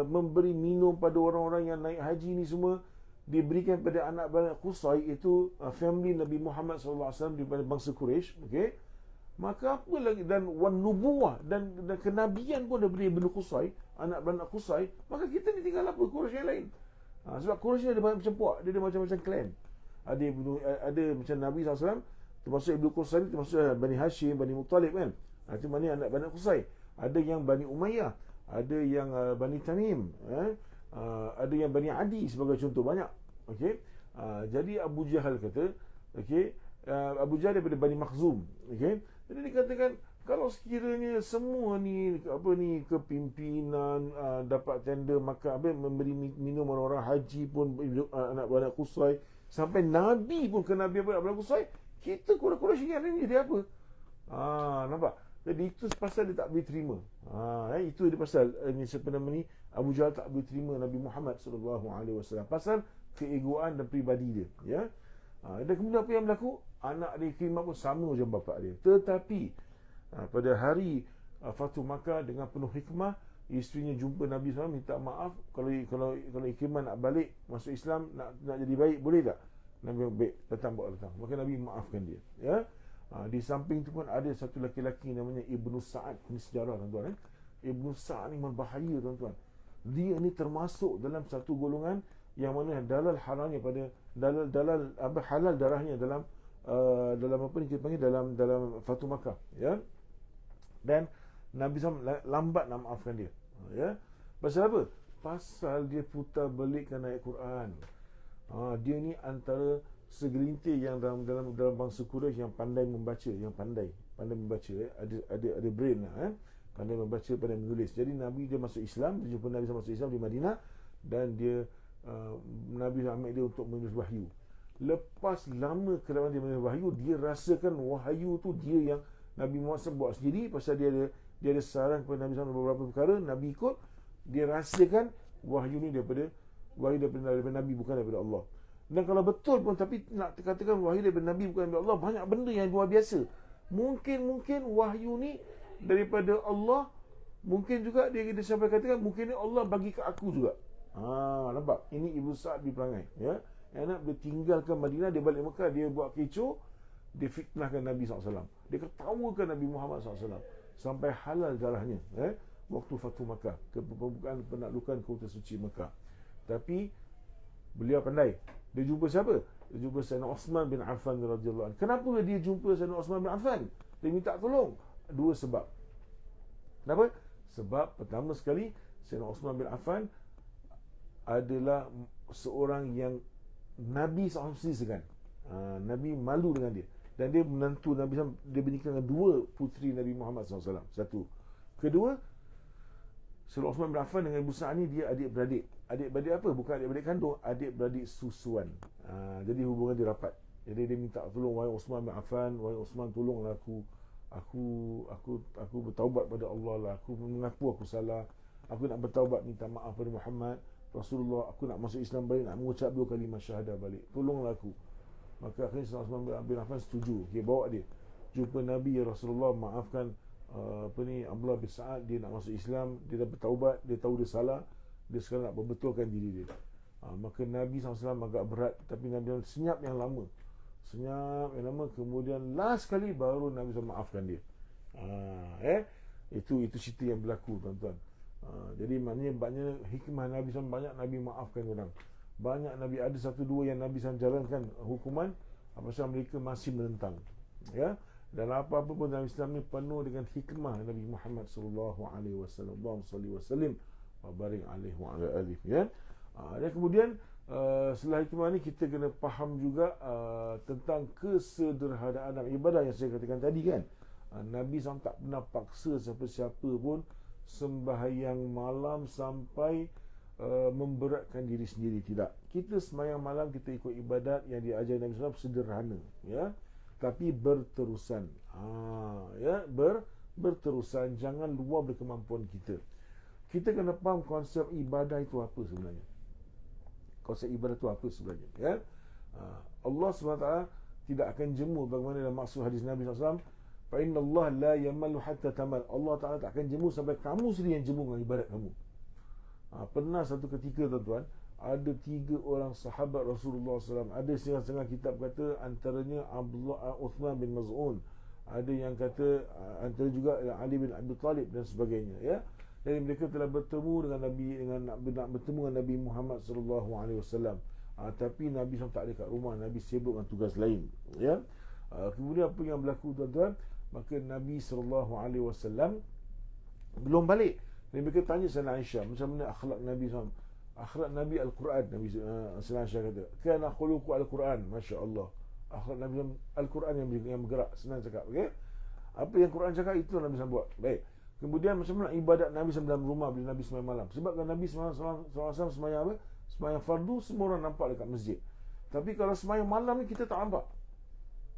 memberi minum pada orang-orang yang naik haji ni semua diberikan pada anak beranak Qusay, itu family Nabi Muhammad SAW daripada bangsa Quraisy, okey. Maka apa lagi, dan wan nubuwah, dan kenabian pun daripada Ibnu Qusay, anak beranak Qusay, maka kita ni tinggal apa Quraisy yang lain. Sebab Quraisy ada banyak macam puak, dia ada macam-macam klan. Ada macam Nabi SAW, termasuk Ibnu Qusay, termasuk Bani Hashim, Bani Muttalib kan. Itu mana anak beranak Qusay. Ada yang Bani Umayyah, ada yang Bani Tamim, ada yang Bani Adi sebagai contoh, banyak. Okey. Jadi Abu Jahal kata, okey, Abu Jahal daripada Bani Makhzum, okey. Jadi dikatakan, kalau sekiranya semua ni kepimpinan dapat tender makan, memberi minum orang-orang haji pun anak beranak Qusay, sampai Nabi pun ke Nabi anak Qusay, kita Quraisy ni dia apa? Nampak? Jadi itu pasal dia tak boleh terima. Itu dia pasal ni sebenarnya ni Abu Jahal tak boleh terima Nabi Muhammad SAW pasal keegoan dan peribadi dia, ya. Dan kemudian apa yang berlaku? Anak dia Ikrimah pun sama macam bapa dia. Tetapi pada hari Fathu Makkah, dengan penuh hikmah, isterinya jumpa Nabi SAW, minta maaf. Kalau Ikrimah nak balik masuk Islam, nak jadi baik, boleh tak? Nabi baik, datang. Maka Nabi maafkan dia, ya. Di samping tu pun ada satu lelaki namanya Ibnu Sa'ad. Ini sejarah, tuan-tuan. Ibnu Sa'ad ni berbahaya, tuan-tuan. Dia ni termasuk dalam satu golongan yang mana dalal halalnya pada dalal halal darahnya dalam apa ni kita panggil, dalam Fathu Makkah, ya. Dan Nabi SAW lambat nak maafkan dia, ya. Pasal apa? Pasal dia putar belikkan ayat Quran. Dia ni antara segelintir yang dalam bangsa Quraisy yang pandai membaca, ya. Ada brain lah, pandai membaca, pandai menulis. Jadi Nabi dia masuk Islam, dia jumpa Nabi SAW masuk Islam di Madinah, dan dia Nabi ambil dia untuk menulis wahyu. Lepas lama kelamaan dia menulis wahyu, dia rasakan wahyu tu dia yang Nabi Muhammad SAW buat sendiri, pasal dia ada saran kepada Nabi SAW beberapa perkara, Nabi ikut. Dia rasakan wahyu ni daripada Nabi, bukan daripada Allah. Dan kalau betul pun, tapi nak katakan wahyu daripada Nabi bukan daripada Allah, banyak benda yang luar biasa. Mungkin wahyu ni daripada Allah, mungkin juga dia sampai katakan mungkin ni Allah bagi ke aku juga. Nampak? Ini Ibnu Sa'ad diperangai, ya. Anak dia tinggalkan Madinah, dia balik Mekah, dia buat kecoh, dia fitnahkan Nabi SAW, dia ketawakan Nabi Muhammad SAW, sampai halal darahnya, ya, waktu Fathu Makkah, pembukaan penaklukan kota suci Mekah. Tapi beliau pandai. Dia jumpa siapa? Dia jumpa Sayyidina Osman bin Affan radhiyallahu anhu. Kenapa dia jumpa Sayyidina Osman bin Affan? Dia minta tolong. Dua sebab. Kenapa? Sebab pertama sekali, Sayyidina Osman bin Affan adalah seorang yang Nabi SAW segan. Nabi malu dengan dia. Dan dia menantu Nabi SAW, dia menikah dengan dua puteri Nabi Muhammad SAW. Satu. Kedua, Sayyidina Osman bin Affan dengan Ibu Sa'ad ni, dia adik-beradik. Adik-beradik apa? Bukan adik-beradik kandung, adik-beradik susuan. Jadi hubungan dia rapat. Jadi dia minta tolong, wahai Osman bin Affan, wahai Osman, tolonglah aku bertaubat pada Allah lah. Aku mengaku aku salah. Aku nak bertaubat, minta maaf pada Muhammad Rasulullah. Aku nak masuk Islam balik, nak mengucap dua kalimah syahadah balik. Tolonglah aku. Maka akhirnya Sayyidina Osman bin Affan setuju. Okay, bawa dia jumpa Nabi, ya Rasulullah, maafkan Abdullah bin Sa'ad, dia nak masuk Islam, dia dah bertaubat, dia tahu dia salah, dia sekarang nak membetulkan diri dia. Maka Nabi SAW agak berat, tapi Nabi senyap yang lama, kemudian last kali baru Nabi SAW maafkan dia. Itu cerita yang berlaku, tuan-tuan. Jadi maknanya hikmah Nabi SAW, banyak Nabi maafkan orang. Banyak Nabi, ada satu dua yang Nabi SAW jalankan hukuman, apabila mereka masih menentang. Ya. Dan apa-apa pun dalam Islam ni penuh dengan hikmah Nabi Muhammad sallallahu alaihi wasallam. Allahumma salli wa sallim wa barik alaihi wa ala alihi, ya. Dan kemudian setelah hikmah ni kita kena faham juga tentang kesederhanaan ibadah yang saya katakan tadi, kan. Nabi SAW tak pernah paksa siapa-siapa pun sembahyang malam sampai memberatkan diri sendiri. Tidak. Kita sembahyang malam, kita ikut ibadat yang diajar Nabi SAW sederhana, ya, tapi berterusan. Ya, berterusan, jangan luar dari kemampuan kita. Kita kena faham konsep ibadah itu apa sebenarnya. Konsep ibadah itu apa sebenarnya, ya? Allah SWT tidak akan jemu, bagaimana dalam maksud hadis Nabi SAW, fa inna Allah la yamallu hatta tamal. Allah Ta'ala tak akan jemu sampai kamu sendiri yang jemu dengan ibadat kamu. Pernah satu ketika, tuan-tuan, ada 3 orang sahabat Rasulullah SAW. Ada setengah-setengah kitab kata antaranya Abdullah Uthman bin Maz'un. Ada yang kata antara juga Ali bin Abi Talib dan sebagainya, ya. Jadi mereka telah bertemu dengan Nabi, nak bertemu dengan Nabi Muhammad sallallahu alaihi wasallam. Tapi Nabi SAW tak ada kat rumah, Nabi sibuk dengan tugas lain, ya. Kemudian apa yang berlaku, tuan-tuan? Maka Nabi sallallahu alaihi wasallam belum balik. Dan mereka tanya Sayyidina Aisyah, macam mana akhlak Nabi SAW? Akhlak Nabi Al-Quran. Nabi Sayyidina Aisyah kata, kana khuluqu Al-Quran, masya-Allah. Akhlak Nabi Al-Quran yang bergerak. Senang cakap, okey. Apa yang Quran cakap, itu Nabi SAW buat. Baik. Kemudian macam mana ibadat Nabi SAW dalam rumah bila Nabi sembahyang malam? Sebab kan Nabi SAW sembahyang apa? Sembahyang fardu, semua orang nampak dekat masjid. Tapi kalau sembahyang malam ni kita tak nampak.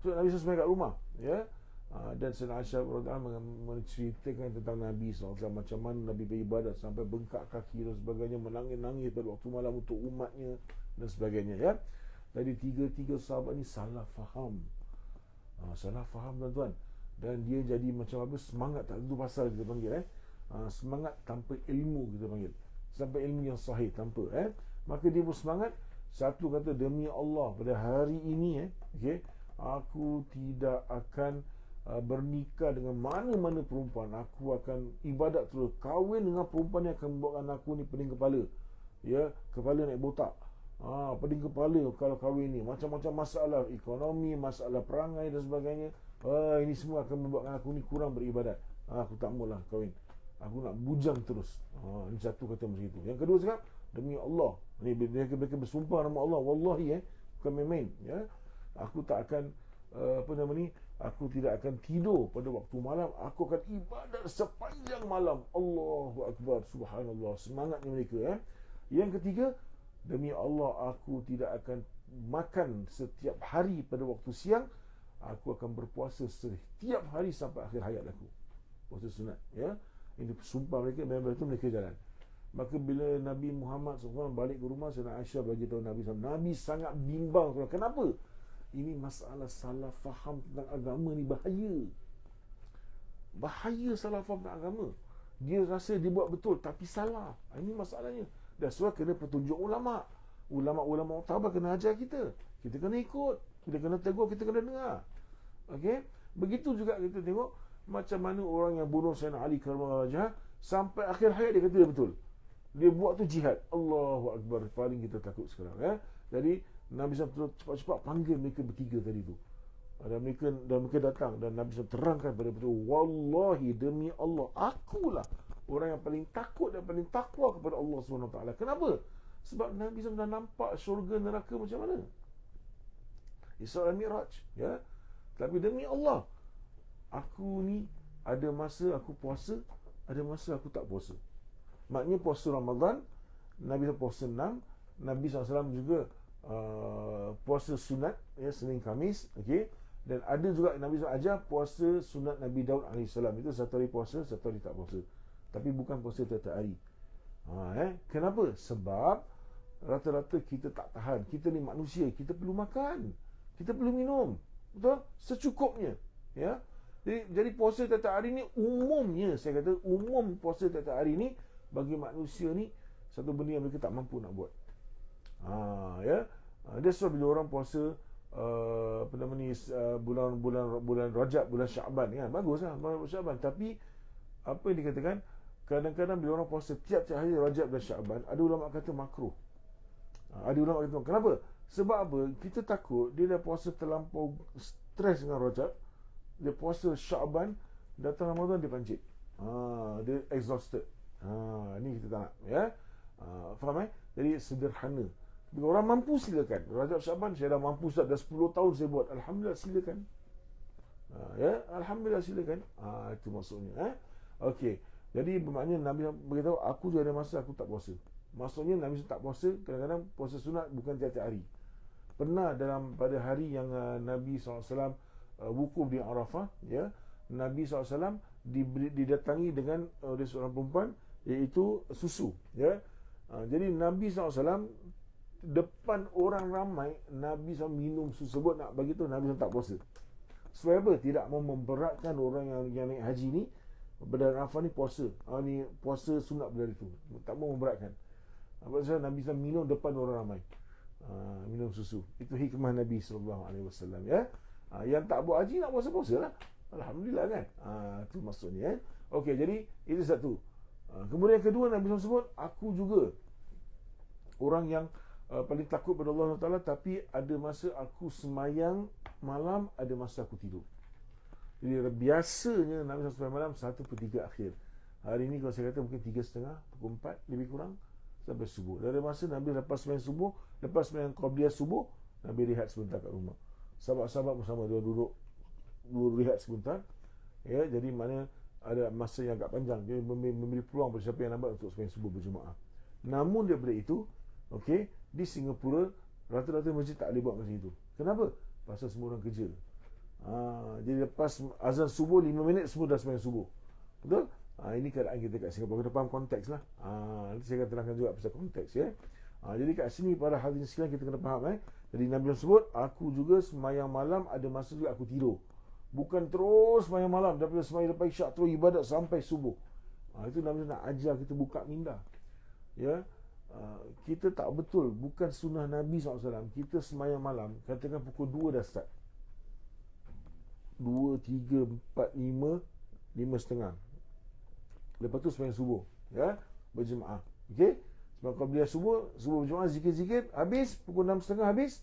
So Nabi SAW sembahyang kat rumah, ya. Dan Sayyidina Aisyah radhiyallahu menceritakan tentang Nabi SAW, macam mana Nabi beribadat sampai bengkak kaki dan sebagainya, menangis-nangis pada waktu malam untuk umatnya dan sebagainya, ya. Jadi tiga sahabat ni salah faham. Salah faham, tuan-tuan. Dan dia jadi macam apa, semangat tak tentu pasal kita panggil, semangat tanpa ilmu kita panggil. Sampai ilmu yang sahih tanpa, maka dia bersemangat. Satu kata, demi Allah pada hari ini, okey, aku tidak akan bernikah dengan mana-mana perempuan. Aku akan ibadat terus, kahwin dengan perempuan yang akan membuatkan aku ni pening kepala, ya, kepala naik botak. Pening kepala kalau kahwin ni, macam-macam masalah ekonomi, masalah perangai dan sebagainya. Ini semua akan membuatkan aku ni kurang beribadat. Aku tak maulah kahwin, aku nak bujang terus. Ini satu kata macam itu. Yang kedua cakap, demi Allah, ni mereka bersumpah nama Allah, wallahi, bukan main-main, ya, aku tak akan aku tidak akan tidur pada waktu malam, aku akan ibadat sepanjang malam. Allahu Akbar, subhanallah, semangatnya mereka, Yang ketiga, demi Allah, aku tidak akan makan setiap hari pada waktu siang, aku akan berpuasa setiap hari sampai akhir hayat aku. Puasa sunat, ya. Ini sumpah mereka, memang itu mereka jalan. Maka bila Nabi Muhammad SAW balik ke rumah, Sayyidina Aisyah bagi tahu Nabi SAW, Nabi sangat bimbang. Kenapa? Ini masalah salah faham tentang agama ni bahaya. Bahaya salah faham tentang agama. Dia rasa dia buat betul tapi salah. Ini masalahnya. Dan sebab kena petunjuk ulama'. Ulama' tabah kena ajar kita. Kita kena ikut. Kita kena tegur, kita kena dengar. Okey? Begitu juga kita tengok macam mana orang yang bunuh Sayyidina Ali karramallahu wajhah, sampai akhir hayat dia kata dia betul. Dia buat tu jihad. Allahu Akbar. Paling kita takut sekarang, Jadi Nabi SAW cepat-cepat panggil mereka bertiga tadi tu. Dan mereka datang dan Nabi SAW terangkan pada betul, wallahi, demi Allah, akulah orang yang paling takut dan paling takwa kepada Allah SWT. Kenapa? Sebab Nabi SAW dah nampak syurga neraka macam mana. Isra dan Mi'raj, ya. Tapi demi Allah, aku ni ada masa aku puasa, ada masa aku tak puasa. Maknanya puasa Ramadan, Nabi SAW puasa 6, Nabi SAW juga puasa sunat, ya, Senin Khamis, okey. Dan ada juga Nabi SAW ajar puasa sunat Nabi Daud AS. Itu satu hari puasa, satu hari tak puasa. Tapi bukan puasa tiap hari. Kenapa? Sebab rata-rata kita tak tahan. Kita ni manusia, kita perlu makan, kita perlu minum, betul? Secukupnya, ya. Jadi puasa tiap hari ni umumnya, saya kata umum puasa tiap hari ni bagi manusia ni satu benda yang mereka tak mampu nak buat. Dia sebab bila orang puasa bulan Rajab, bulan Syaban, kan, baguslah bulan Syaban, tapi apa yang dikatakan, kadang-kadang bila orang puasa tiap-tiap hari Rajab dan Syaban, ada ulama kata makruh. Ada ulama kata kenapa? Sebab apa? Kita takut dia dah puasa terlampau stres dengan Rajab, dia puasa Syaban, datang Ramadan dia pancit. Dia exhausted. Ni kita tak nak, ya. Faham Jadi sederhana. Bila orang mampu silakan. Rajab Syaban saya dah mampu, Ustaz, dah 10 tahun saya buat. Alhamdulillah, silakan. Ya, alhamdulillah, silakan. Itu maksudnya. Okey. Jadi bermakna Nabi beritahu aku juga ada masa aku tak puasa. Maksudnya Nabi tak puasa, kadang-kadang puasa sunat bukan tiap-tiap hari. Pernah pada hari yang Nabi SAW wukuf di Arafah, ya, Nabi SAW didatangi dengan oleh seorang perempuan, iaitu susu, ya. Jadi Nabi SAW depan orang ramai, Nabi SAW minum susu sebut, nak bagi tu Nabi SAW tak puasa. Sebab apa? Tidak mau memberatkan orang yang naik haji ni. Pada Arafah ni puasa, ni puasa sunat pada hari tu, tak mau memberatkan. Sebab Nabi SAW minum depan orang ramai, minum susu. Itu hikmah Nabi SAW, ya. Yang tak buat haji nak puasa-puasa lah, alhamdulillah kan. Itu maksudnya. Okey, jadi itu satu. Kemudian yang kedua, Nabi SAW sebut, aku juga orang yang paling takut pada Allah Taala, tapi ada masa aku semayang malam, ada masa aku tidur. Jadi biasanya Nabi SAW malam 1/3 akhir. Hari ini kalau saya kata mungkin 3:30, pukul 4 lebih kurang sampai subuh. Dari masa Nabi lepas sembahyang subuh, lepas sembahyang qabliyah subuh, Nabi rehat sebentar kat rumah. Sahabat-sahabat bersama dia duduk rehat sebentar. Ya, jadi mana ada masa yang agak panjang, dia memberi peluang kepada siapa yang lambat untuk sembahyang subuh berjemaah. Namun daripada itu, okey, di Singapura rata-rata masjid tak boleh buat macam itu. Kenapa? Pasal semua orang kerja. Jadi lepas azan subuh 5 minit semua dah sembahyang subuh. Betul? Ini keadaan kita kat Singapura. Kita faham konteks lah. Nanti saya akan terangkan juga pasal konteks, ya. Jadi kat sini para hadirin sekalian kita kena faham, Jadi Nabi sebut, aku juga sembahyang malam, ada masa juga aku tidur. Bukan terus sembahyang malam, daripada sembahyang lepas isyak terus ibadat sampai subuh. Itu Nabi nak ajar kita buka minda. Ya. Kita tak betul, bukan sunnah Nabi SAW. Kita sembahyang malam, katakan pukul 2 dah start, 2, 3, 4, 5, 5:30. Lepas tu sembahyang subuh, ya, berjemaah. Okey? Sebab qabliyah subuh berjemaah, zikir-zikir, habis pukul 6:30 habis.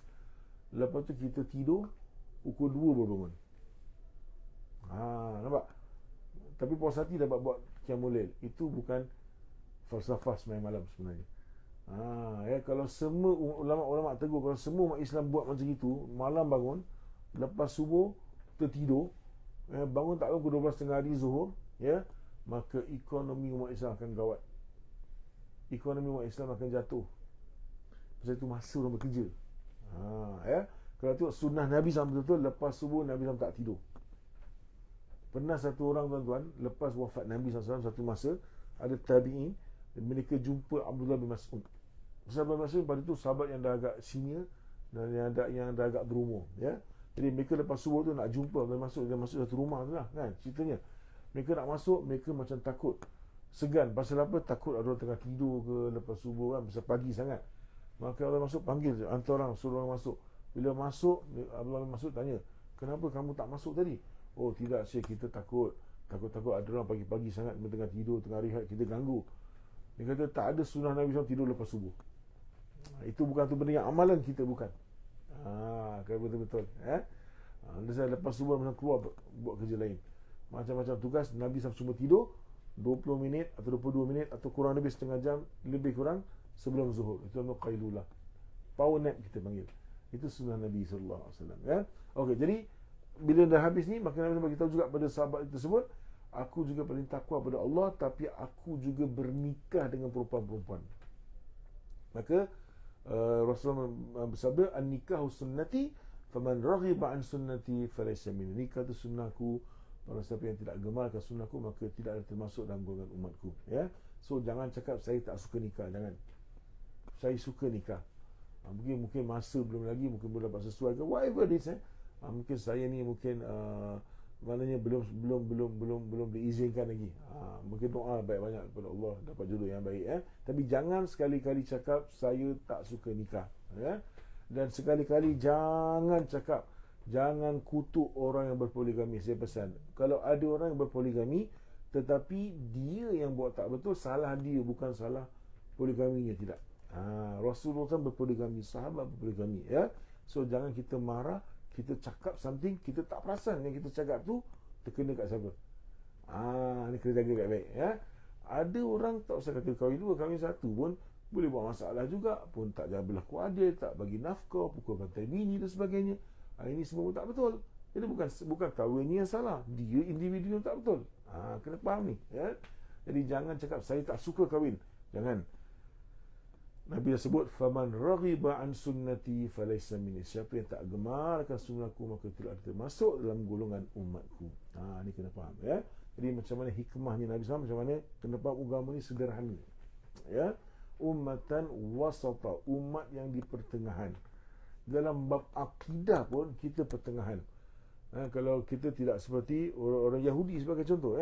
Lepas tu kita tidur, pukul 2 baru bangun. Nampak? Tapi puas hati dapat buat qiyamul lail. Itu bukan falsafah sembahyang malam sebenarnya. Ya, kalau semua ulama-ulama tegur, kalau semua umat Islam buat macam itu, malam bangun, lepas subuh tertidur, bangun tak pukul 12:30 hari zuhur, ya, maka ekonomi umat Islam akan gawat. Ekonomi umat Islam akan jatuh. Pasal itu masa orang bekerja. Ya, kalau tengok sunnah Nabi SAW betul-betul, lepas subuh Nabi SAW tak tidur. Pernah satu orang, tuan-tuan, lepas wafat Nabi SAW satu masa, ada tabi'in, mereka jumpa Abdullah bin Mas'ud. Abdullah bin Mas'ud pada itu sahabat yang dah agak senior dan yang dah agak berumur, ya. Jadi mereka lepas subuh tu nak jumpa Abdullah bin Mas'ud. Dia masuk satu rumah tu lah, kan, ceritanya. Mereka nak masuk, mereka macam takut, segan. Pasal apa? Takut ada orang tengah tidur ke lepas subuh, kan, pasal pagi sangat. Maka Abdullah masuk, panggil, hantar orang, suruh orang masuk. Bila masuk, Abdullah bin Mas'ud tanya, kenapa kamu tak masuk tadi? Oh tidak, Syekh, kita takut ada orang pagi-pagi sangat tengah tidur, tengah rehat, kita ganggu. Dia kata tak ada sunnah Nabi SAW tidur lepas subuh. Itu bukan tu benda yang amalan kita, bukan. Kata betul-betul, Dia lepas subuh macam keluar buat kerja lain, macam-macam tugas. Nabi SAW cuma tidur 20 minit atau 22 minit atau kurang lebih setengah jam lebih kurang sebelum zuhur. Itu namanya qailulah, power nap kita panggil. Itu sunnah Nabi SAW, ya. Okey, jadi bila dah habis ni, maka Nabi bagi tahu juga pada sahabat tersebut, aku juga paling takwa pada Allah, tapi aku juga bernikah dengan perempuan-perempuan. Maka Rasulullah bersabda, an-nikahu sunnati faman raghiba an sunnati falaysa minni. Nikah itu sunnahku, barang siapa yang tidak gemarkan sunnahku maka tidak ada termasuk dalam golongan umatku, ya. So jangan cakap saya tak suka nikah, jangan. Saya suka nikah. Mungkin masa belum lagi, mungkin belum dapat sesuai ke whatever it is, mungkin saya ni mungkin maknanya belum diizinkan lagi. Mungkin doa banyak-banyak kepada Allah dapat jodoh yang baik, Tapi jangan sekali-kali cakap saya tak suka nikah, ya. Dan sekali-kali jangan kutuk orang yang berpoligami. Saya pesan, kalau ada orang yang berpoligami, tetapi dia yang buat tak betul, salah dia, bukan salah poligaminya, tidak. Rasulullah SAW berpoligami, sahabat berpoligami, ya. So jangan kita marah, kita cakap something, kita tak perasan yang kita cakap tu terkena kat siapa. Ni kena jaga baik-baik, ya. Ada orang tak usah kata kahwin dua, kahwin satu pun boleh buat masalah juga, pun tak jaga berlaku adil, tak bagi nafkah, pukul pantai bini dan sebagainya. Ini semua pun tak betul. Jadi bukan kahwinnya yang salah, dia individu yang tak betul. Kena faham ni, ya. Jadi jangan cakap saya tak suka kahwin. Jangan. Nabi dah sebut, faman raghiba an sunnati falaysa minni. Siapa yang tak gemarkan sunnahku maka tidak termasuk dalam golongan umatku. Ni kena faham, ya. Jadi macam mana hikmahnya Nabi SAW, macam mana kena faham agama ni sederhana, ya. Ummatan wasata, umat yang di pertengahan. Dalam bab akidah pun kita pertengahan. Kalau kita tidak seperti orang Yahudi sebagai contoh,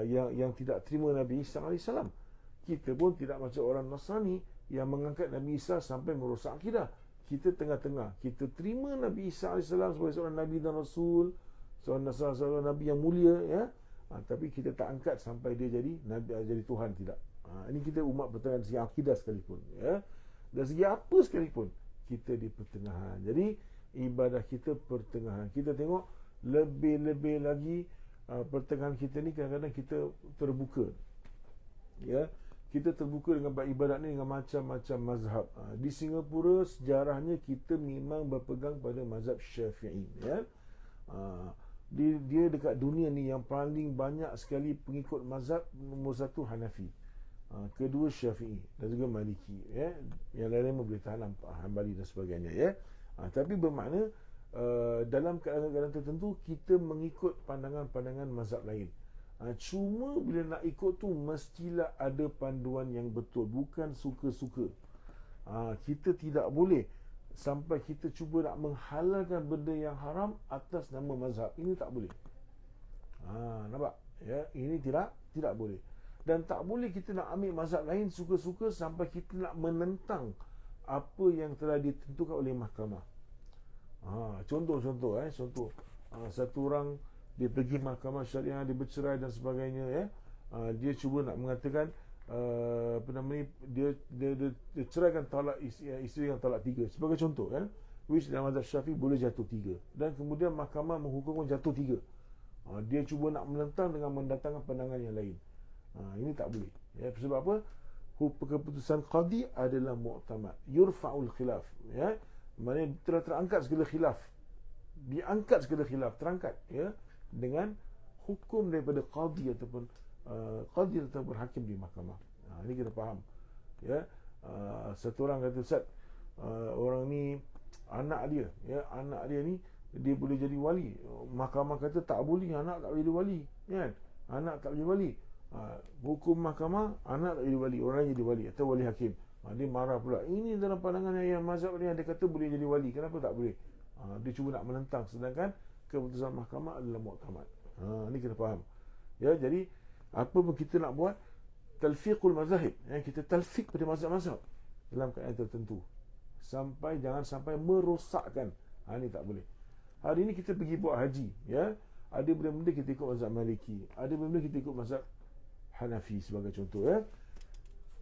yang tidak terima Nabi Isa AS, kita pun tidak macam orang Nasrani yang mengangkat Nabi Isa sampai merosak akidah. Kita tengah-tengah. Kita terima Nabi Isa AS sebagai seorang Nabi dan Rasul, seorang Nabi yang mulia, ya. Tapi kita tak angkat sampai dia jadi Nabi, jadi Tuhan, tidak. Ini kita umat pertengahan segi akidah sekalipun, ya. Dari segi apa sekalipun, kita di pertengahan. Jadi ibadah kita pertengahan. Kita tengok lebih-lebih lagi pertengahan kita ni kadang-kadang kita terbuka, ya. Kita terbuka dengan ibadat ni dengan macam-macam mazhab. Di Singapura sejarahnya kita memang berpegang pada mazhab Syafi'i, ya. Dia dekat dunia ni yang paling banyak sekali pengikut mazhab, nombor satu Hanafi, kedua Syafi'i dan juga Maliki, ya. Yang lain-lain boleh tahan Hanbali dan sebagainya, ya. Tapi bermakna dalam keadaan-keadaan tertentu kita mengikut pandangan-pandangan mazhab lain. Cuma bila nak ikut tu mestilah ada panduan yang betul, bukan suka-suka. Kita tidak boleh sampai kita cuba nak menghalalkan benda yang haram atas nama mazhab. Ini tak boleh. Nampak? Ya, ini tidak boleh. Dan tak boleh kita nak ambil mazhab lain suka-suka sampai kita nak menentang apa yang telah ditentukan oleh mahkamah. Contoh, satu orang dia pergi mahkamah syariah, dia bercerai dan sebagainya, ya. Dia cuba nak mengatakan dia ceraikan talak isteri yang talak 3 sebagai contoh, ya. Which dalam mazhab Syafi'i boleh jatuh 3, dan kemudian mahkamah menghukumkan jatuh 3. Dia cuba nak menentang dengan mendatangkan pandangan yang lain. Ini tak boleh, ya. Sebab apa? Keputusan qadi adalah mu'tamad, yurfa'ul khilaf, ya. Maknanya telah terangkat segala khilaf, diangkat segala khilaf, terangkat, ya, dengan hukum daripada qadi ataupun hakim di mahkamah. Ini kita faham, ya. Satu orang kata, Ustaz, orang ni anak dia ni dia boleh jadi wali. Mahkamah kata tak boleh, anak tak boleh jadi wali, kan? Anak tak boleh wali. Hukum mahkamah, anak tak jadi wali, orang jadi wali atau wali hakim. Dia marah pula. Ini dalam pandangan yang mazhab ni ada kata boleh jadi wali, kenapa tak boleh? Dia cuba nak menentang, sedangkan keputusan mahkamah adalah mu'tamad. Ini kita faham, ya. Jadi apa pun kita nak buat talfiqul mazahib, ya, kita talfiq pada mazhab-mazhab dalam keadaan tertentu, jangan sampai merosakkan. Ini tak boleh. Hari ini kita pergi buat haji, ya. Ada benda-benda kita ikut mazhab Maliki, ada benda-benda kita ikut mazhab Hanafi sebagai contoh, ya.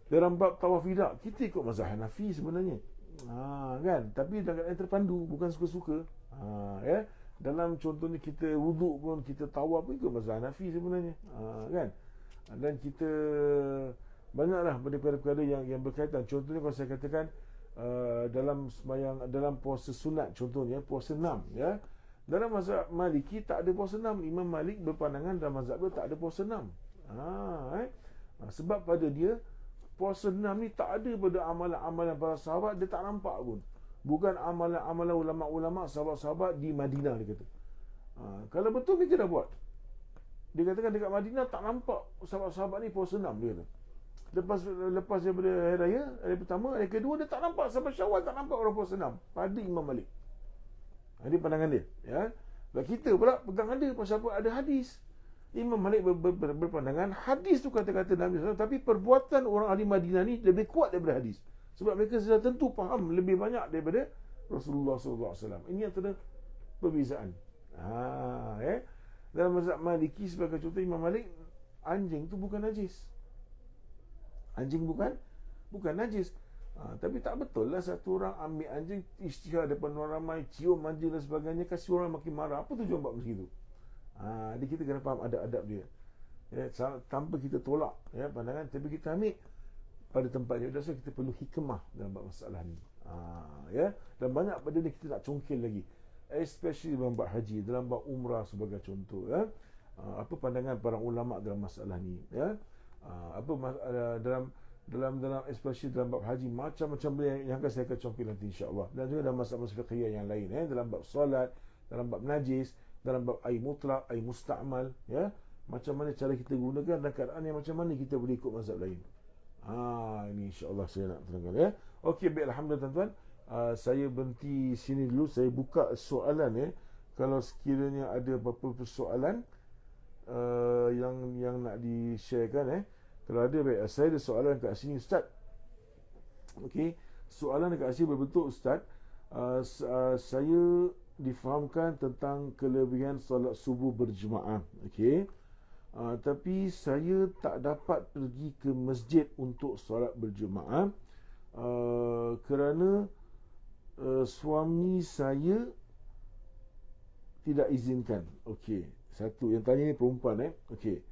Dalam bab tawaf wida kita ikut mazhab Hanafi sebenarnya, kan, tapi dalam keadaan terpandu, bukan suka-suka, ya. Dalam contohnya kita wuduk pun, kita tawaf pun ikut mazhab Hanafi sebenarnya, kan. Dan kita banyaklah perkara-perkara yang berkaitan. Contohnya kalau saya katakan dalam sembahyang, dalam puasa sunat, contohnya puasa 6, ya. Dalam mazhab Maliki tak ada puasa 6. Imam Malik berpandangan dalam mazhab dia tak ada puasa 6. Sebab pada dia puasa 6 ni tak ada pada amalan-amalan para sahabat, dia tak nampak pun. Bukan amalan-amalan ulama-ulama sahabat-sahabat di Madinah, dia kata. Kalau betul kita dah buat. Dia katakan dekat Madinah tak nampak sahabat-sahabat ni puasa 6, dia kata. Lepas daripada hari raya, hari pertama, hari kedua dia tak nampak, sampai Syawal tak nampak orang puasa 6 pada Imam Malik. Ini pandangan dia, ya. Dan kita pula pegang ada, pasal apa? Ada hadis. Imam Malik berpandangan hadis tu kata-kata Nabi SAW, tapi perbuatan orang ahli Madinah ni lebih kuat daripada hadis. Sebab mereka sudah tentu faham lebih banyak daripada Rasulullah SAW. Ini antara perbezaan. Dalam mazhab Maliki sebagai contoh, Imam Malik anjing tu bukan najis. Anjing bukan najis. Tapi tak betul lah satu orang ambil anjing, isytihar depan orang ramai, cium anjing dan sebagainya, kasih orang makin marah. Apa tujuan buat begitu? Jadi kita kena faham adab-adab dia, ya, tanpa kita tolak, ya, pandangan, tapi kita ambil pada tempatnya. Dan so kita perlu hikmah dalam masalah ni, ya. Dan banyak pada ni kita nak congkil lagi, especially dalam bab haji, dalam bab umrah sebagai contoh, ya. Apa pandangan para ulama dalam masalah ni, ya. Dalam especially dalam bab haji, macam-macam benda yang akan saya akan congkil nanti insya-Allah. Dan juga dalam masalah fiqhiyah yang lain, ya, dalam bab solat, dalam bab najis, dalam bab air mutlak, air musta'mal, ya, macam mana cara kita gunakan dan keadaan yang macam mana kita boleh ikut mazhab lain. Ini insya-Allah saya nak terangkan, ya. Okey, baik, alhamdulillah tuan-tuan. Saya berhenti sini dulu, saya buka soalan, ya. Kalau sekiranya ada apa-apa persoalan yang nak di-sharekan, kalau ada, baik, saya ada soalan kat sini Ustaz. Okey, soalan dekat sini berbentuk, Ustaz, saya difahamkan tentang kelebihan solat subuh berjemaah, okey, tapi saya tak dapat pergi ke masjid untuk solat berjemaah kerana suami saya tidak izinkan. Okey, satu yang tanya ni perempuan, okey.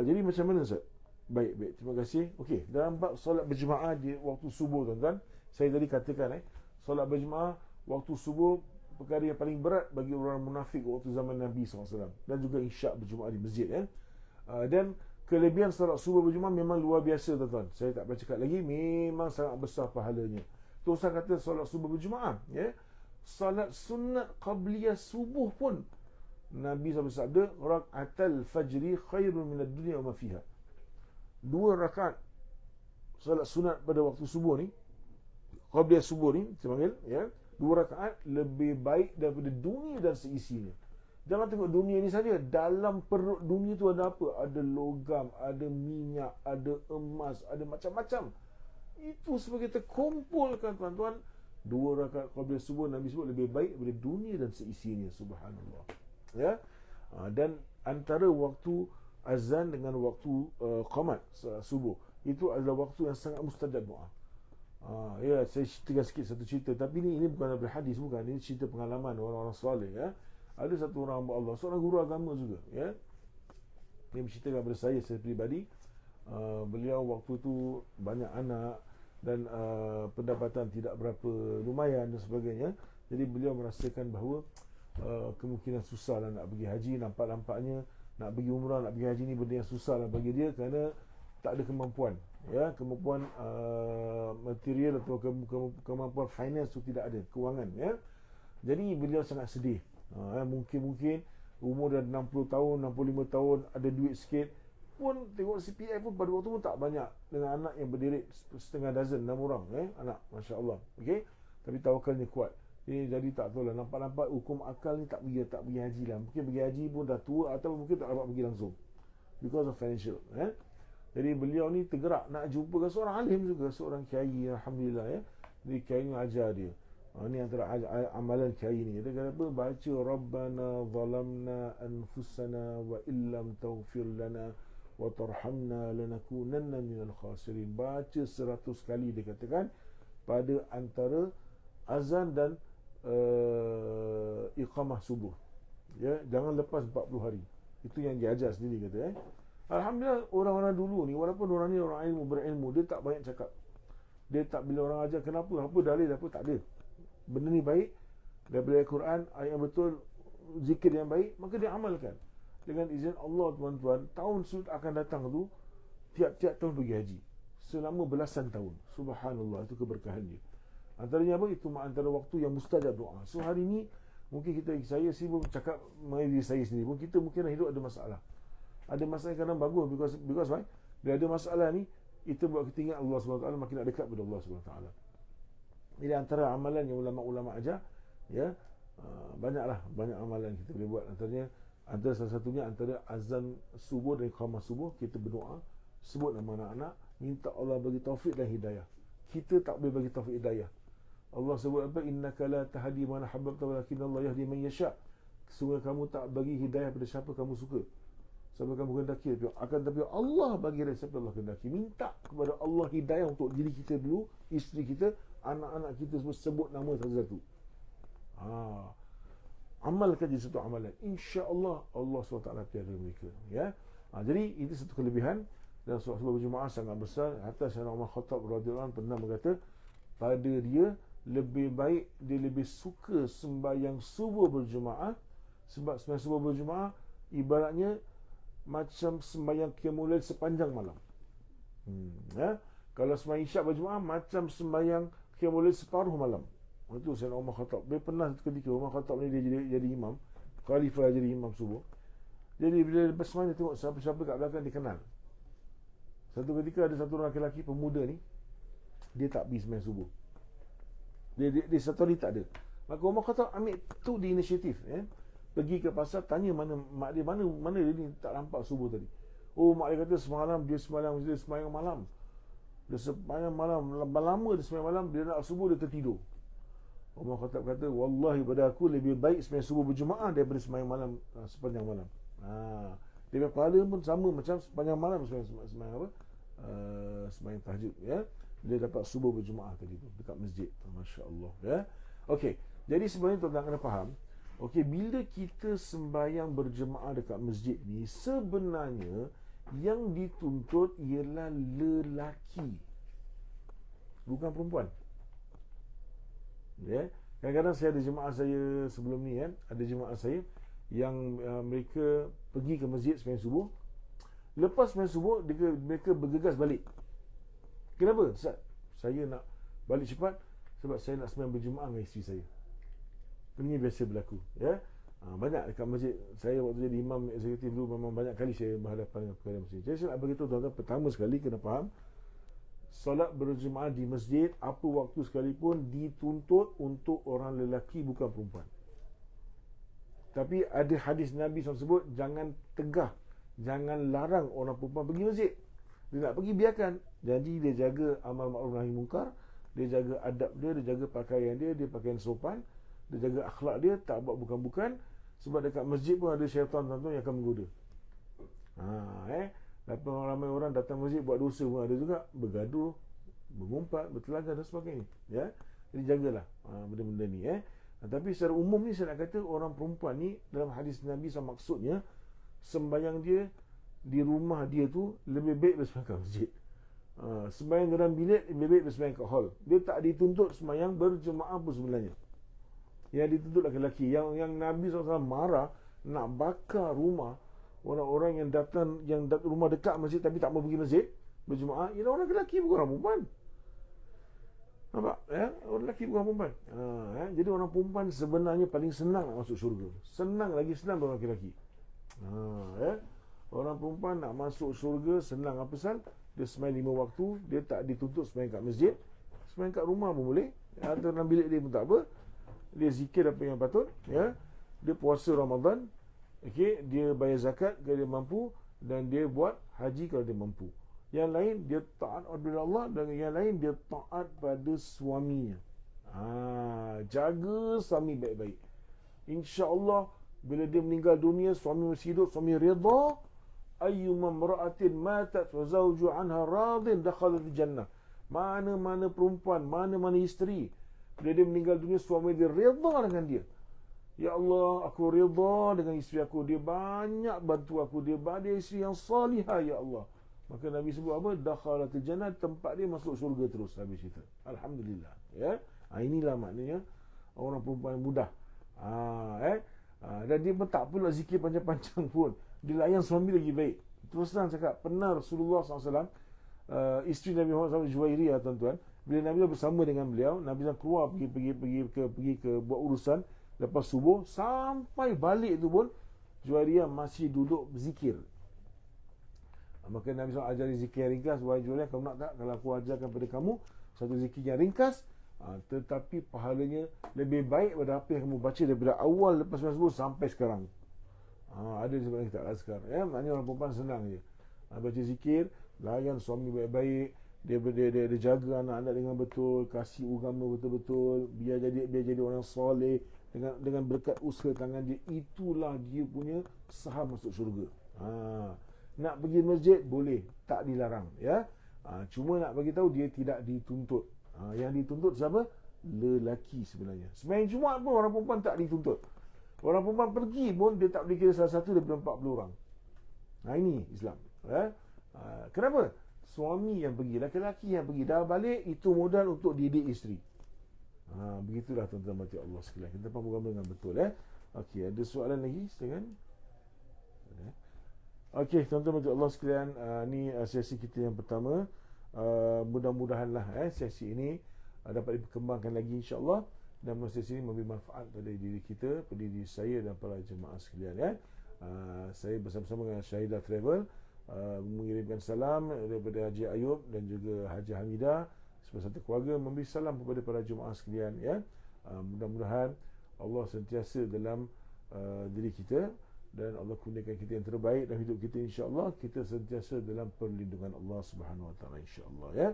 Jadi macam mana, Ustaz? Baik, terima kasih. Okey, dalam bab solat berjemaah di waktu subuh, tuan-tuan, saya tadi katakan, solat berjemaah waktu subuh perkara yang paling berat bagi orang munafik waktu zaman Nabi SAW, dan juga isyak berjemaah di masjid, dan kelebihan solat subuh berjemaah memang luar biasa, tuan-tuan. Saya tak boleh cakap lagi, memang sangat besar pahalanya. Tuan kata solat subuh berjemaah, ya. Solat sunat qabliyah subuh pun Nabi SAW sabda, rak'atal fajri khairun minad dunya wa ma fiha. 2 rakaat solat sunat pada waktu subuh ni, qabliyah subuh ni saya panggil, ya, 2 rakaat lebih baik daripada dunia dan seisinya. Jangan tengok dunia ni saja, dalam perut dunia tu ada apa? Ada logam, ada minyak, ada emas, ada macam-macam. Itu sebagai terkumpulkan, tuan-tuan, 2 rakaat qabliyah subuh Nabi sebut lebih baik daripada dunia dan seisinya. Subhanallah, ya. Dan antara waktu azan dengan waktu qamat subuh, itu adalah waktu yang sangat mustajab doa. Ya, saya ceritakan sikit satu cerita, tapi ini bukan daripada hadis, bukan, ini cerita pengalaman orang-orang soleh, ya. Ada satu orang hamba Allah, seorang guru agama juga, ya. Dia menceritakan kepada saya peribadi, beliau waktu itu banyak anak dan pendapatan tidak berapa lumayan dan sebagainya. Jadi beliau merasakan bahawa kemungkinan susahlah nak pergi haji. Nampak-nampaknya nak pergi umrah, nak pergi haji ni benda yang susahlah bagi dia, kerana tak ada kemampuan, ya, kemampuan material atau kemampuan finance tu tidak ada, kewangan, ya. Jadi beliau sangat sedih. Mungkin umur dah 60 tahun, 65 tahun, ada duit sikit pun, tengok CPF pun pada waktu pun tak banyak, dengan anak yang berdiri setengah dozen, 6 orang, anak, masya-Allah. Okey, tapi tawakalnya kuat. Jadi tak tahulah, nampak-nampak hukum akal ni tak pergi haji lah. Mungkin pergi haji pun dah tua, atau mungkin tak dapat pergi langsung because of financial, Jadi beliau ni tergerak nak jumpa dengan seorang alim juga, seorang kiai, alhamdulillah, ya. Jadi kiai ni ajar dia. Ni antara amalan kiai ni. Dia kata apa? Baca Rabbana zalamna anfusana wa illam taghfir lana wa tarhamna lanakunanna minal khasirin. Baca 100 kali, dia katakan, pada antara azan dan iqamah subuh, ya, jangan lepas 40 hari. Itu yang dia ajar sendiri, kata, Alhamdulillah, orang-orang dulu ni, walaupun orang ni orang ilmu, berilmu, dia tak banyak cakap. Dia tak, bila orang ajar kenapa, apa dalil, apa, tak ada. Benda ni baik daripada Al-Quran, ayat yang betul, zikir yang baik, maka dia amalkan. Dengan izin Allah, tuan-tuan, tahun sudah akan datang tu, tiap-tiap tahun pergi haji selama belasan tahun. Subhanallah, itu keberkahan dia. Antaranya apa? Itu antara waktu yang mustajab doa. So hari ni mungkin saya sibuk cakap mengenai diri saya sendiri pun, kita mungkin hidup ada masalah. Ada masalah yang kadang bagus, because why? Bila ada masalah ni, itu buat kita ingat Allah SWT, makin nak dekat kepada Allah SWT. Jadi antara amalan yang ulama-ulama ajar, ya, banyak amalan kita boleh buat. Antara salah satunya, antara azan subuh dan iqamah subuh, kita berdoa, sebut nama anak-anak, minta Allah bagi taufik dan hidayah. Kita tak boleh bagi taufik hidayah. Allah sebut apa? Innaka la tahdi man ahbabta walakin Allah yahdi man yasha. Sesungguhnya kamu tak bagi hidayah pada siapa kamu suka. siapa kamu kehendaki, akan tapi Allah bagi rezeki siapa Allah kehendaki. Minta kepada Allah hidayah untuk diri kita dulu, isteri kita, anak-anak kita semua, sebut nama satu-satu. Amalkan je satu amalan, insya-Allah Allah SWT piara mereka, ya. Jadi itu satu kelebihan, dan sebuah berjemaah sangat besar. Hatta Sayyidina Umar Khattab radhiyallahu anhu pernah berkata, pada dia lebih baik, dia lebih suka sembahyang subuh berjemaah, sebab sembahyang subuh berjemaah ibaratnya macam sembahyang qiyamul lail sepanjang malam. Ya. Kalau sembahyang isyak berjemaah macam sembahyang qiyamul lail separuh malam. Itu Sayyidina Umar Khattab. Dia pernah ketika Umar Khattab ni dia jadi imam, khalifah, jadi imam subuh. Jadi bila lepas sembahyang, dia tengok siapa-siapa kat belakang dia kenal. Satu ketika ada satu orang lelaki pemuda ni, dia tak pergi sembahyang subuh. Dia satu hari tak ada. Maka Umar Khattab ambil tu di inisiatif, ya. Pergi ke pasar, tanya mana mak dia, mana dia ni tak nampak subuh tadi. Oh, mak dia kata semalam dia sembahyang malam. Dia sembahyang malam, lama dia sembahyang malam, dia nak subuh dia tertidur. Umar Khattab kata, wallahi pada aku lebih baik sembahyang subuh berjemaah daripada sembahyang malam sepanjang malam. Dia punya pahala pun sama macam sepanjang malam sembahyang apa? Sembahyang tahajud, ya. Dia dapat subuh berjemaah tadi tu dekat masjid. Masya-Allah, ya. Okey, jadi sebenarnya tuan-tuan kena faham, okey, bila kita sembahyang berjemaah dekat masjid ni, sebenarnya yang dituntut ialah lelaki, bukan perempuan. Ya, kadang-kadang saya ada jemaah saya sebelum ni, kan, ada jemaah saya yang mereka pergi ke masjid sembahyang subuh. Lepas sembahyang subuh mereka bergegas balik. Kenapa? Ustaz, saya nak balik cepat sebab saya nak sembahyang berjemaah dengan isteri saya. Ini biasa berlaku, ya. Banyak dekat masjid saya waktu jadi imam eksekutif dulu, memang banyak kali saya berhadapan dengan perkara masjid. Jadi saya nak beritahu tuan-tuan, pertama sekali kena faham, solat berjemaah di masjid apa waktu sekalipun dituntut untuk orang lelaki, bukan perempuan. Tapi ada hadis Nabi SAW sebut, jangan tegah, jangan larang orang perempuan pergi masjid. Dia nak pergi, biarkan. Jadi dia jaga amal ma'ruf nahi munkar, dia jaga adab dia jaga pakaian dia pakaian sopan, dia jaga akhlak dia, tak buat bukan-bukan. Sebab dekat masjid pun ada syaitan tuan-tuan yang akan menggoda. Ramai orang datang masjid buat dosa pun ada juga, bergaduh, bergumpat, bertelaga dan sebagainya, ya. Jadi jagalah benda-benda ni, tapi secara umum ni saya nak kata orang perempuan ni dalam hadis Nabi SAW maksudnya sembahyang dia di rumah dia tu lebih baik daripada sembahyang masjid. Sembahyang dalam bilik lebih baik daripada sembahyang kat hall. Dia tak dituntut sembahyang berjemaah pun sebenarnya. Yang dituntut lelaki. Yang Nabi SAW marah, nak bakar rumah orang-orang yang datang rumah dekat masjid tapi tak mau pergi masjid berjemaah, ialah orang lelaki, bukan orang perempuan. Nampak, ya? Orang lelaki bukan perempuan. Jadi orang perempuan sebenarnya paling senang nak masuk syurga. Senang orang lelaki. Ya? Orang perempuan nak masuk syurga senang. Apa pasal? Dia sembahyang 5 waktu, dia tak dituntut sembahyang kat masjid, sembahyang kat rumah pun boleh, atau dalam bilik dia pun tak apa. Dia zikir apa yang patut, ya. Dia puasa Ramadan, okey, dia bayar zakat kalau dia mampu, dan dia buat haji kalau dia mampu. Yang lain dia taat kepada Allah, dan yang lain dia taat pada suaminya. Jaga suami baik-baik. Insya-Allah bila dia meninggal dunia, suami masih hidup, suami redha, ayyuma imra'atin matat wa zawju anha radin dakhalat al-jannah. Mana-mana perempuan, mana-mana isteri, bila dia meninggal dunia suami dia redha dengan dia. Ya Allah, aku redha dengan isteri aku, dia banyak bantu aku, dia isteri yang salihah, ya Allah. Maka Nabi sebut apa? Dakhalatul jannah, tempat dia masuk syurga terus. Habis cerita. Alhamdulillah, ya. Inilah maknanya orang perempuan mudah. Dan dia pun tak perlu zikir panjang-panjang pun. Dia layan suami lagi baik. Terus terang cakap, pernah Rasulullah SAW, isteri Nabi Muhammad SAW, Juwairiyah, tuan-tuan, bila Nabi bersama dengan beliau, Nabi SAW keluar pergi ke buat urusan lepas subuh, sampai balik tu pun Juwairiyah masih duduk berzikir. Maka Nabi SAW ajari zikir yang ringkas. Wahai Juwairiyah, kamu nak tak kalau aku ajarkan pada kamu satu zikir yang ringkas, tetapi pahalanya lebih baik pada apa yang kamu baca daripada awal lepas subuh sampai sekarang. Ada sebenarnya kita sekarang, ya. Maknanya orang perempuan senang je, baca zikir, layan suami baik-baik, dia jaga anak-anak dengan betul, kasih agama betul-betul, biar jadi orang soleh dengan berkat usaha tangan dia. Itulah dia punya saham masuk syurga. Nak pergi masjid boleh, tak dilarang, ya. Cuma nak bagi tahu dia tidak dituntut. Yang dituntut siapa? Lelaki sebenarnya. Sembahyang Jumaat pun orang perempuan tak dituntut. Orang perempuan pergi pun dia tak boleh kira salah satu daripada 40 orang. Ini Islam, ya. Kenapa? Suami yang pergi, laki-laki yang pergi, dah balik, itu modal untuk didik isteri. Begitulah tuan-tuan mati Allah sekalian. Kita faham gambar dengan betul, ya. Okey, ada soalan lagi? Silakan. Okey, tuan-tuan mati Allah sekalian, ni sesi kita yang pertama. Mudah-mudahanlah sesi ini dapat dikembangkan lagi insya-Allah, dan sesi ini memberi manfaat pada diri kita, pada diri saya dan para jemaah sekalian, ya. Saya bersama-sama dengan Syahidah Travel mengirimkan salam daripada Haji Ayub dan juga Haji Hamidah beserta keluarga, memberi salam kepada para jemaah sekalian, ya. Mudah-mudahan Allah sentiasa dalam diri kita, dan Allah kurniakan kita yang terbaik dalam hidup kita insya-Allah. Kita sentiasa dalam perlindungan Allah Subhanahu Wa Taala insya-Allah, ya.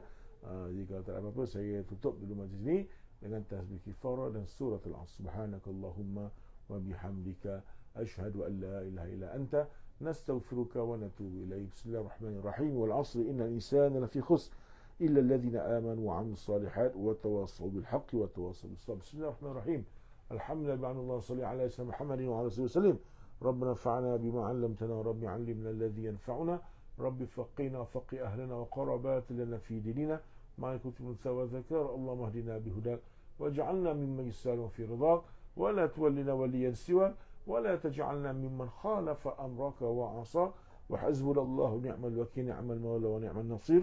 Jadi kalau tak ada apa-apa, saya tutup dulu majlis ini dengan tasbih kifarah dan surah Al-Asr. Subhanakallahumma wa bihamdika asyhadu an la ilaha illa anta nastaghfiruka wa natubu ilaik. Bismillahirrahmanirrahim. Wal 'asri innal insana lafi khusr illa alladhina amanu wa 'amilus solihat wa tawassaw bil haqqi wa tawassaw bis sabr. Bismillahirrahmanirrahim. Alhamdulillah, salli ala sayyidina Muhammadin wa ala alihi wasallam. ربنا انفعنا بما علمتنا ورب علمنا الذي ينفعنا رب فقنا وفقي أهلنا وقربات لنا في ديننا ما كنت من سوى ذكر اللهم اهدنا بهداك واجعلنا ممن يسار في رضاك ولا تولنا وليا سواك ولا تجعلنا ممن خالف أمرك وعصاك وحسبنا الله ونعم الوكيل نعم المولى ونعم النصير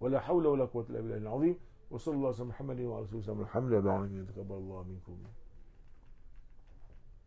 ولا حول ولا قوة إلا بالله العظيم وصلى الله على محمد وعلى آله وسلم الحمد لله تقبل الله منكم.